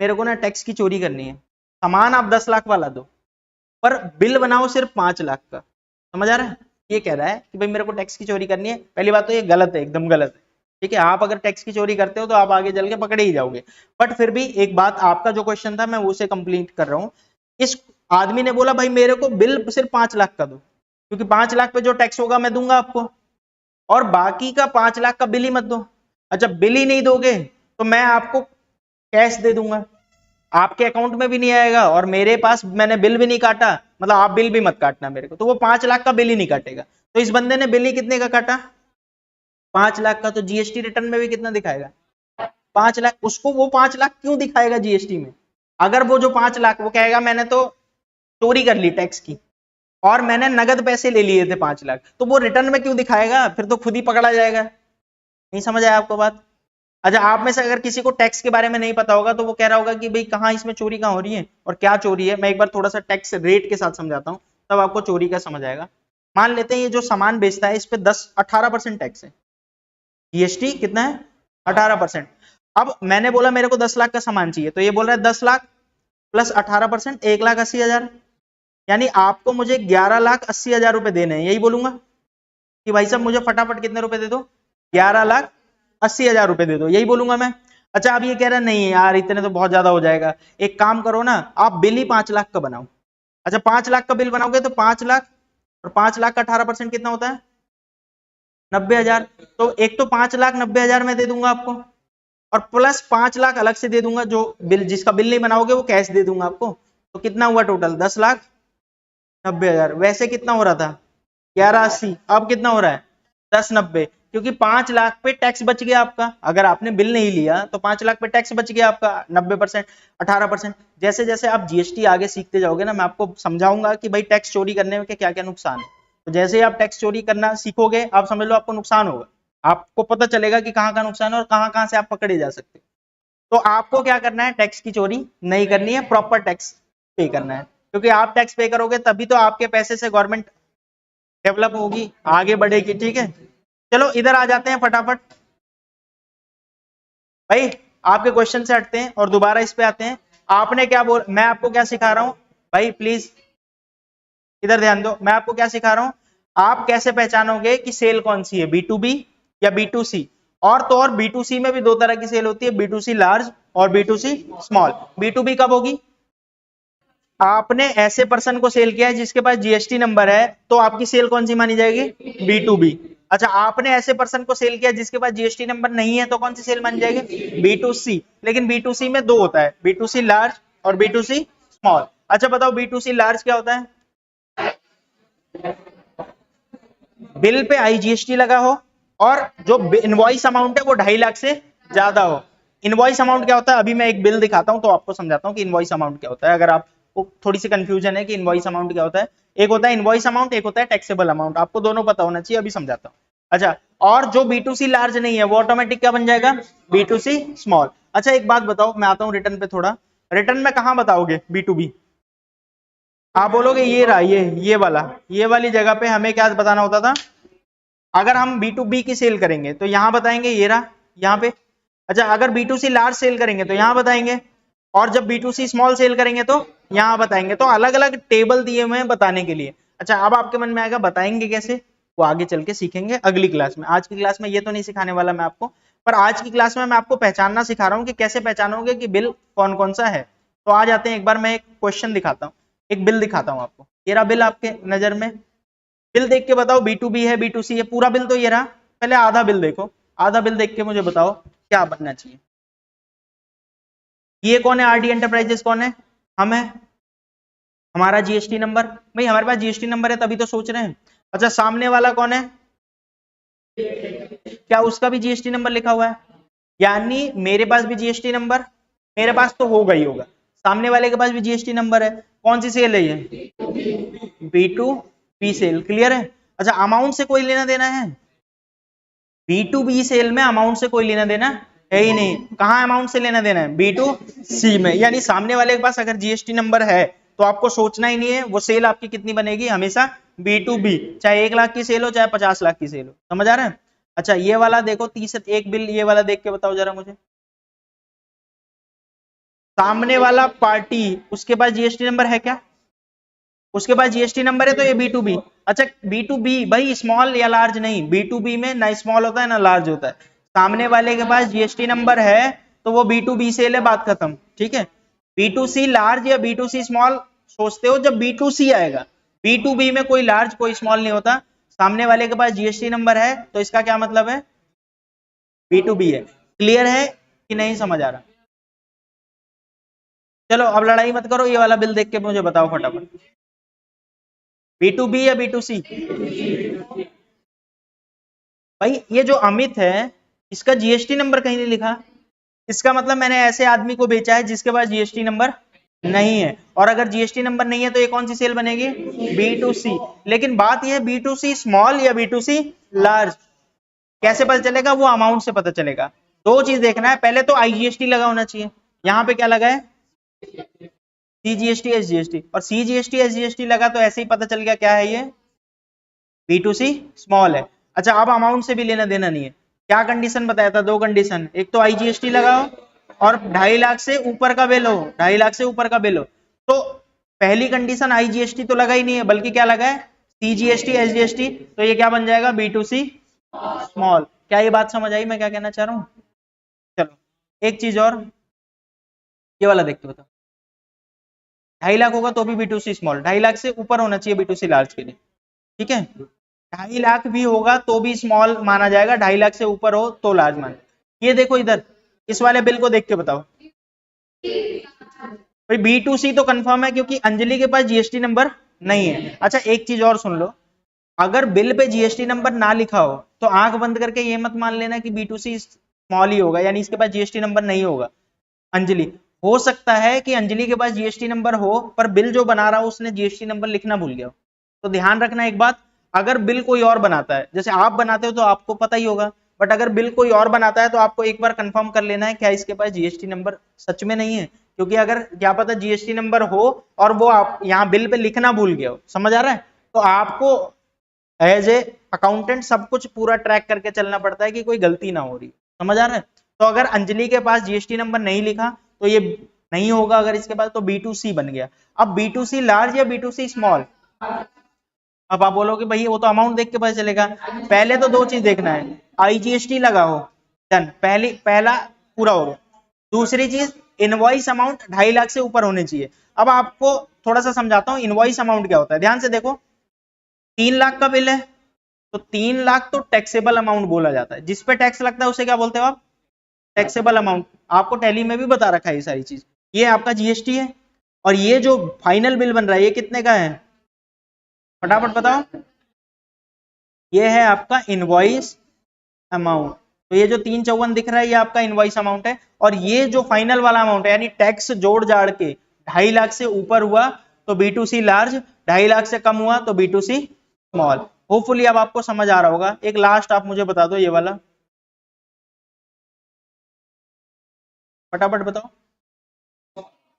मेरे को ना टैक्स की चोरी करनी है, सामान आप 10 लाख वाला दो पर बिल बनाओ सिर्फ 5 लाख का। समझ आ रहा है? ये कह रहा है कि भाई मेरे को टैक्स की चोरी करनी है। पहली बात तो ये गलत है, एकदम गलत है, ठीक है। आप अगर टैक्स की चोरी करते हो तो आप आगे चल के पकड़े ही जाओगे। बट फिर भी एक बात, आपका जो क्वेश्चन था मैं उसे कंप्लीट कर रहा हूँ। इस आदमी ने बोला भाई मेरे को बिल सिर्फ 5 लाख का दो, क्योंकि 5 लाख पे जो टैक्स होगा मैं दूंगा आपको, और बाकी का 5 लाख का बिल ही मत दो। अच्छा बिल ही नहीं दोगे तो मैं आपको कैश दे दूंगा, आपके अकाउंट में भी नहीं आएगा और मेरे पास मैंने बिल भी नहीं काटा, मतलब आप बिल भी मत काटना मेरे को, तो वो 5 लाख का बिल ही नहीं काटेगा। तो इस बंदे ने बिल ही कितने का काटा, 5 लाख का। तो जीएसटी रिटर्न में भी कितना दिखाएगा, 5 लाख। उसको वो 5 लाख क्यों दिखाएगा जीएसटी में? अगर वो जो 5 लाख, वो कहेगा मैंने तो चोरी कर ली टैक्स की और मैंने नगद पैसे ले लिए थे 5 लाख, तो वो रिटर्न में क्यों दिखाएगा? फिर तो खुद ही पकड़ा जाएगा। नहीं समझ आया आपको बात? अच्छा आप में से अगर किसी को टैक्स के बारे में नहीं पता होगा तो वो कह रहा होगा कि भाई कहाँ इसमें चोरी कहाँ हो रही है और क्या चोरी है। मैं एक बार थोड़ा सा टैक्स रेट के साथ समझाता हूँ, तब आपको चोरी का समझ आएगा। मान लेते हैं ये जो सामान बेचता है इस पे 18% टैक्स है, जीएसटी कितना है, 18%। अब मैंने बोला मेरे को 10 लाख का सामान चाहिए, तो ये बोल रहा है 10 लाख प्लस 18%, 1,80,000, यानी आपको मुझे 11,80,000 रुपए देने हैं। यही बोलूंगा कि भाई साहब मुझे फटाफट कितने रुपए दे दो, 11,80,000 रुपए दे दो, यही बोलूंगा मैं। अच्छा अब ये कह रहा है नहीं यार इतने तो बहुत ज्यादा हो जाएगा, एक काम करो ना आप बिल ही 5 लाख का बनाओ। अच्छा 5 लाख का बिल बनाओगे तो 5 लाख और 5 लाख का 18% कितना होता है, 90,000। तो एक तो 5,90,000 में दे दूंगा आपको और प्लस 5 लाख अलग से दे दूंगा, जो बिल जिसका बिल नहीं बनाओगे वो कैश दे दूंगा आपको। तो कितना हुआ टोटल, 10,90,000। वैसे कितना हो रहा था, 11,80, अब कितना हो रहा है 10,90, क्योंकि 5 लाख पे टैक्स बच गया आपका। अगर आपने बिल नहीं लिया तो 5 लाख पे टैक्स बच गया आपका 90%, 18%। जैसे जैसे आप जीएसटी आगे सीखते जाओगे ना, मैं आपको समझाऊंगा कि भाई टैक्स चोरी करने में क्या क्या नुकसान है। तो जैसे ही आप टैक्स चोरी करना सीखोगे आप समझ लो आपको नुकसान होगा, आपको पता चलेगा कि कहाँ का नुकसान है और कहाँ कहाँ से आप पकड़े जा सकते हो। तो आपको क्या करना है, टैक्स की चोरी नहीं करनी है, प्रॉपर टैक्स पे करना है, क्योंकि आप टैक्स पे करोगे तभी तो आपके पैसे से गवर्नमेंट डेवलप होगी, आगे बढ़ेगी, ठीक है। चलो इधर आ जाते हैं फटाफट भाई, आपके क्वेश्चन से हटते हैं और दोबारा इस पे आते हैं। आपने क्या बोल, मैं आपको क्या सिखा रहा हूं भाई, प्लीज इधर ध्यान दो। मैं आपको क्या सिखा रहा हूं, आप कैसे पहचानोगे कि सेल कौन सी है, B2B या B2C। और तो और B2C में भी दो तरह की सेल होती है, B2C लार्ज और B2C स्मॉल। B2B कब होगी, आपने ऐसे पर्सन को सेल किया है जिसके पास जीएसटी नंबर है, तो आपकी सेल कौन सी मानी जाएगी, B2B। अच्छा आपने ऐसे पर्सन को सेल किया जिसके पास जीएसटी नंबर नहीं है, तो कौन सी सेल मानी जाएगी, B2C। लेकिन B2C में दो होता है, B2C लार्ज और B2C स्मॉल। अच्छा बताओ B2C लार्ज क्या होता है, बिल पे आईजीएसटी लगा हो और जो इनवॉइस अमाउंट है वो 2.5 लाख से ज्यादा हो। इनवॉइस अमाउंट क्या होता है, अभी मैं एक बिल दिखाता हूं तो आपको समझाता हूं कि इनवॉइस अमाउंट क्या होता है, अगर आपको थोड़ी सी कंफ्यूजन है कि इनवॉइस अमाउंट क्या होता है। एक होता है इनवॉइस अमाउंट, एक होता है टैक्सेबल अमाउंट, आपको दोनों पता होना चाहिए, अभी समझाता हूँ। अच्छा, और जो B2C लार्ज नहीं है वो ऑटोमेटिक क्या बन जाएगा, B2C स्मॉल। अच्छा एक बात बताओ, मैं आता हूँ रिटर्न पे थोड़ा, रिटर्न में कहां बताओगे B2B, आप बोलोगे ये रहा, ये वाली जगह पे हमें क्या बताना होता था, अगर हम B2B की सेल करेंगे तो यहां बताएंगे ये रहा यहाँ पे। अच्छा अगर B2C लार्ज सेल करेंगे तो यहां बताएंगे, और जब B2C स्मॉल सेल करेंगे तो यहां बताएंगे, तो अलग अलग टेबल दिए हुए हैं बताने के लिए। अच्छा अब आपके मन में आएगा बताएंगे कैसे, वो आगे चल के सीखेंगे अगली क्लास में, आज की क्लास में ये तो नहीं सिखाने वाला मैं आपको, पर आज की क्लास में मैं आपको पहचानना सिखा रहा हूँ कि कैसे पहचानोगे कि बिल कौन कौन सा है। तो आ जाते हैं, एक बार मैं एक क्वेश्चन दिखाता हूँ, एक बिल दिखाता हूँ आपको, ये रहा बिल आपके नजर में, बिल देख के बताओ B2B है B2C है, पूरा बिल तो ये रहा, पहले आधा बिल देखो, आधा बिल देख के मुझे बताओ क्या बनना चाहिए। ये कौन है, RD एंटरप्राइजेस कौन है, हम है, हमारा GST नंबर, भाई हमारे पास GST नंबर है तभी तो सोच रहे हैं। अच्छा सामने वाला कौन है, क्या उसका भी GST नंबर लिखा हुआ है, यानी मेरे पास भी GST नंबर, मेरे पास तो होगा ही होगा, सामने वाले के पास भी GST नंबर है, कौन सी सेल है ये, B2B सेल, क्लियर है। अच्छा अमाउंट से कोई लेना देना है, B2B सेल में अमाउंट से कोई लेना देना है ही नहीं, कहां अमाउंट से लेना देना है, B2C में, यानी सामने वाले के पास अगर GST नंबर है तो आपको सोचना ही नहीं है, वो सेल आपकी कितनी बनेगी, हमेशा B2B, चाहे 1 लाख की सेल हो चाहे 50 लाख की सेल हो, समझ आ रहा है। अच्छा ये वाला देखो, तीसरा एक बिल ये वाला देख के बताओ जरा मुझे, सामने वाला पार्टी उसके पास GST नंबर है क्या, उसके पास GST नंबर है तो ये B2B। अच्छा B2B भाई स्मॉल या लार्ज नहीं, B2B में ना स्मॉल होता है ना लार्ज होता है, सामने वाले के पास GST नंबर है तो वो B2B सेल है, बात खत्म, ठीक है। B2C लार्ज या B2C स्मॉल सोचते हो जब B2C आएगा, B2B में कोई लार्ज कोई स्मॉल नहीं होता, सामने वाले के पास GST नंबर है तो इसका क्या मतलब है, B2B है, क्लियर है कि नहीं समझ आ रहा। चलो अब लड़ाई मत करो, ये वाला बिल देख के मुझे बताओ फटाफट, B2B या B2C, भाई ये जो अमित है इसका GST नंबर कहीं नहीं लिखा, इसका मतलब मैंने ऐसे आदमी को बेचा है जिसके पास GST नंबर नहीं है, और अगर GST नंबर नहीं है तो ये कौन सी सेल बनेगी, B2C। लेकिन बात यह है B2C स्मॉल या B2C लार्ज, कैसे पता चलेगा, वो अमाउंट से पता चलेगा। दो चीज देखना है, पहले तो IGST लगा होना चाहिए, यहाँ पे क्या लगा है, CGST SGST, और CGST SGST लगा तो ऐसे ही पता चल गया क्या है ये, B2C स्मॉल है। अच्छा अब अमाउंट से भी लेना देना नहीं है, क्या कंडीशन बताया था, दो कंडीशन, एक तो IGST लगाओ और 2.5 लाख से ऊपर का बिल हो, 2.5 लाख से ऊपर का बिल हो, तो पहली कंडीशन IGST तो लगा ही नहीं है, बल्कि क्या लगा है, CGST SGST, तो ये क्या बन जाएगा, B2C स्मॉल। क्या ये बात समझ आई मैं क्या कहना चाह रहा हूँ। चलो एक चीज और, ये वाला देख के बताओ, 2.5 लाख होगा तो भी B2C स्मॉल, 2.5 लाख से ऊपर होना चाहिए B2C लार्ज के लिए, ठीक है, 2.5 लाख भी होगा तो भी स्मॉल माना जाएगा, 2.5 लाख से ऊपर हो तो लार्ज माना। ये देखो इधर, इस वाले बिल को देख के बताओ, भाई B2C तो कंफर्म है क्योंकि अंजलि के पास GST नंबर नहीं है। अच्छा एक चीज और सुन लो, अगर बिल पे GST नंबर ना लिखा हो तो आंख बंद करके ये मत मान लेना कि B2C स्मॉल ही होगा, यानी इसके पास GST नंबर नहीं होगा। अंजलि, हो सकता है कि अंजलि के पास GST नंबर हो पर बिल जो बना रहा हो उसने GST नंबर लिखना भूल गया हो, तो ध्यान रखना एक बात, अगर बिल कोई और बनाता है, जैसे आप बनाते हो तो आपको पता ही होगा, बट अगर बिल कोई और बनाता है तो आपको एक बार कंफर्म कर लेना है क्या इसके पास GST नंबर सच में नहीं है, क्योंकि अगर क्या पता GST नंबर हो और वो आप यहाँ बिल पे लिखना भूल गया हो, समझ आ रहा है, तो आपको एज ए अकाउंटेंट सब कुछ पूरा ट्रैक करके चलना पड़ता है कि कोई गलती ना हो रही, समझ आ रहा है। तो अगर अंजलि के पास GST नंबर नहीं लिखा तो ये नहीं होगा, अगर इसके पास तो B2C बन गया। अब B2C लार्ज या B2C स्मॉल, अब आप बोलोगे भाई वो तो अमाउंट देख के पता चलेगा, पहले तो दो चीज देखना है, IGST लगा हो, डन, पहला पूरा हो गया, दूसरी चीज इनवॉइस अमाउंट 2.5 लाख से ऊपर होने चाहिए। अब आपको थोड़ा सा समझाता हूँ इनवॉइस अमाउंट क्या होता है, ध्यान से देखो, 3 लाख का बिल है तो 3 लाख तो टैक्सेबल अमाउंट बोला जाता है, जिसपे टैक्स लगता है उसे क्या बोलते हो आप, टैक्सेबल अमाउंट, आपको टैली में भी बता रखा है ये सारी चीज, ये आपका GST है, और ये जो फाइनल बिल बन रहा है ये कितने का है, फटाफट बताओ, ये है आपका इनवॉइस अमाउंट, तो ये जो 354 दिख रहा है ये आपका इनवॉइस अमाउंट है, और ये जो फाइनल वाला अमाउंट है यानी टैक्स जोड़ जाड़ के 2.5 लाख से ऊपर हुआ तो B2C लार्ज, 2.5 लाख से कम हुआ तो B2C स्मॉल। होपफुली अब आपको समझ आ रहा होगा। एक लास्ट आप मुझे बता दो ये वाला, फटाफट बताओ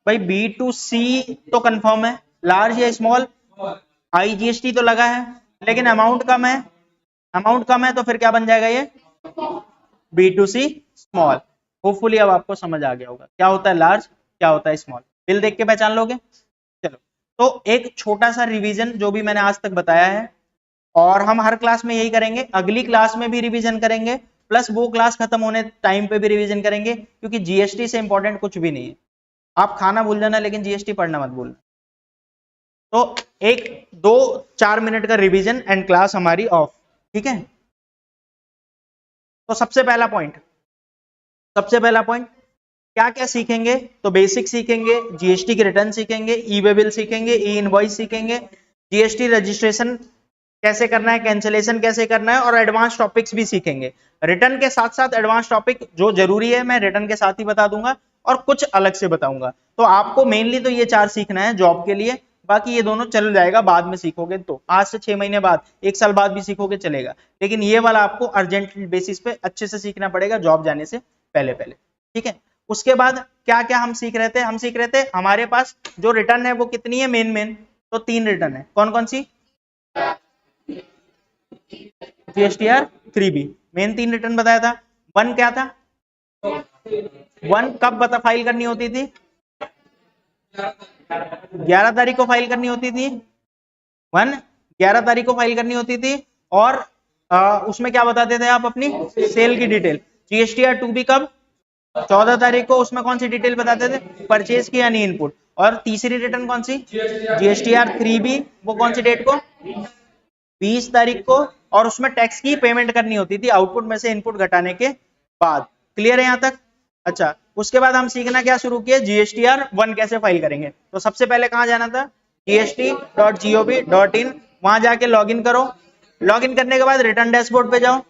भाई। B2C तो कंफर्म है, लार्ज या स्मॉल, IGST तो लगा है, लेकिन अमाउंट कम है, अमाउंट कम है तो फिर क्या बन जाएगा ये B2C स्मॉल। होपफुली अब आपको समझ आ गया होगा क्या होता है लार्ज, क्या होता है स्मॉल। बिल देख के पहचान लोगे। चलो, तो एक छोटा सा रिवीजन जो भी मैंने आज तक बताया है, और हम हर क्लास में यही करेंगे, अगली क्लास में भी रिवीजन करेंगे, प्लस वो क्लास खत्म होने टाइम पे भी रिवीजन करेंगे, क्योंकि जीएसटी से इंपॉर्टेंट कुछ भी नहीं है। आप खाना भूल जाना लेकिन जीएसटी पढ़ना मत भूलना। तो 1-2-4 मिनट का रिवीजन एंड क्लास हमारी ऑफ, ठीक है। तो सबसे पहला पॉइंट क्या क्या सीखेंगे, तो बेसिक सीखेंगे, जीएसटी की रिटर्न सीखेंगे, ई वे बिल सीखेंगे, ई इनवॉइस सीखेंगे, जीएसटी रजिस्ट्रेशन कैसे करना है, कैंसिलेशन कैसे करना है, और एडवांस टॉपिक्स भी सीखेंगे। रिटर्न के साथ साथ एडवांस टॉपिक जो जरूरी है मैं रिटर्न के साथ ही बता दूंगा, और कुछ अलग से बताऊंगा। तो आपको मेनली तो ये 4 सीखना है जॉब के लिए, बाकी ये दोनों चल जाएगा बाद में सीखोगे तो, आज से 6 महीने बाद, 1 साल बाद भी सीखोगे चलेगा, लेकिन ये वाला आपको अर्जेंट बेसिस पे अच्छे से सीखना पड़ेगा जॉब जाने से पहले पहले, ठीक है। उसके बाद क्या क्या हम सीख रहे थे, हमारे पास जो रिटर्न है वो कितनी है, मेन तो 3 रिटर्न है। कौन कौन सी, GSTR 3B, मेन 3 रिटर्न बताया था। 1 क्या था, 1 कब फाइल करनी होती थी, 11 तारीख को फाइल करनी होती थी, 1 11 तारीख को फाइल करनी होती थी, और उसमें क्या बताते थे आप, अपनी सेल की डिटेल। GSTR 2B कब, 14 तारीख को, उसमें कौन सी डिटेल बताते थे, परचेज की यानी इनपुट। और तीसरी रिटर्न कौन सी, GSTR 3B, वो कौन सी डेट को, 20 तारीख को, और उसमें टैक्स की पेमेंट करनी होती थी आउटपुट में से इनपुट घटाने के बाद। क्लियर है यहां तक। अच्छा, उसके बाद हम सीखना क्या शुरू किए, GSTR 1 कैसे फाइल करेंगे। तो सबसे पहले कहां जाना था, gst.gov.in, वहां जाके लॉगिन करो। लॉगिन करने के बाद रिटर्न डैशबोर्ड पे जाओ,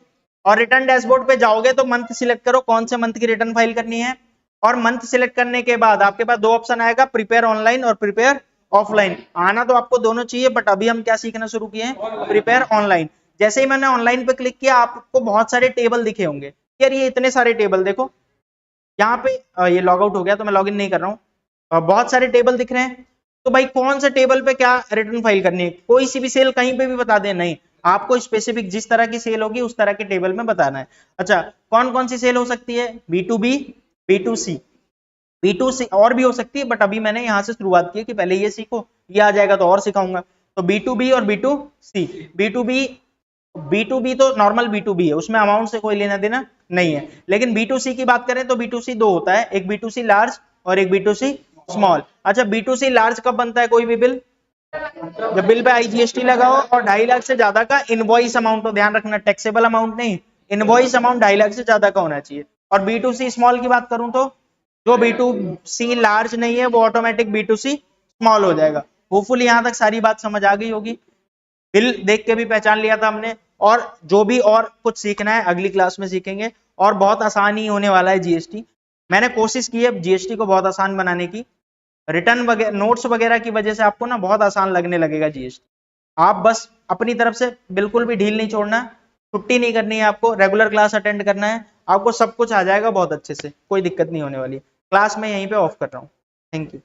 और रिटर्न डैशबोर्ड पे जाओगे तो मंथ सिलेक्ट करो कौन से मंथ की रिटर्न फाइल करनी है, और मंथ सिलेक्ट करने के बाद आपके पास 2 ऑप्शन आएगा, प्रिपेयर ऑनलाइन और प्रिपेयर ऑफलाइन। आना तो आपको दोनों चाहिए, बट अभी हम क्या सीखना शुरू किए हैं, प्रिपेयर ऑनलाइन। जैसे ही मैंने ऑनलाइन पे क्लिक किया आपको बहुत सारे टेबल दिखे होंगे, यार ये इतने सारे टेबल देखो यहाँ पे, ये लॉग आउट हो गया तो मैं लॉगिन नहीं कर रहा हूँ, बहुत सारे टेबल दिख रहे हैं। तो भाई कौन से टेबल पे क्या रिटर्न फाइल करनी है, कोई सी भी सेल कहीं पे भी बता दे, नहीं, आपको स्पेसिफिक जिस तरह की सेल होगी उस तरह के टेबल में बताना है। अच्छा, कौन कौन सी सेल हो सकती है, B2B, B2C और भी हो सकती है, बट अभी मैंने यहाँ से शुरुआत की है कि पहले ये सीखो, ये आ जाएगा तो और सिखाऊंगा। तो B2B और B2C, B2B तो नॉर्मल B2B है, उसमें अमाउंट से कोई लेना देना नहीं है, लेकिन B2C की बात करें तो B2C 2 होता है, एक B2C लार्ज और एक B2C स्मॉल। अच्छा, B2C लार्ज कब बनता है कोई भी बिल, जब बिल पे IGST लगाओ और 2.5 लाख से ज्यादा का इनवॉइस अमाउंट हो, ध्यान रखना टैक्सेबल अमाउंट नहीं, इनवॉइस अमाउंट 2.5 लाख से ज्यादा का होना चाहिए। और B2C स्मॉल की बात करूं तो जो B2C लार्ज नहीं है वो ऑटोमेटिक B2C स्मॉल हो जाएगा। होपफुली यहां तक सारी बात समझ आ गई होगी, बिल देख के भी पहचान लिया था हमने, और जो भी और कुछ सीखना है अगली क्लास में सीखेंगे, और बहुत आसान ही होने वाला है जीएसटी। मैंने कोशिश की है जीएसटी को बहुत आसान बनाने की, रिटर्न वगैरह नोट्स वगैरह की वजह से आपको ना बहुत आसान लगने लगेगा जीएसटी। आप बस अपनी तरफ से बिल्कुल भी ढील नहीं छोड़ना, छुट्टी नहीं करनी है आपको, रेगुलर क्लास अटेंड करना है, आपको सब कुछ आ जाएगा बहुत अच्छे से, कोई दिक्कत नहीं होने वाली। क्लास में यहीं पे ऑफ कर रहा हूँ। Thank you.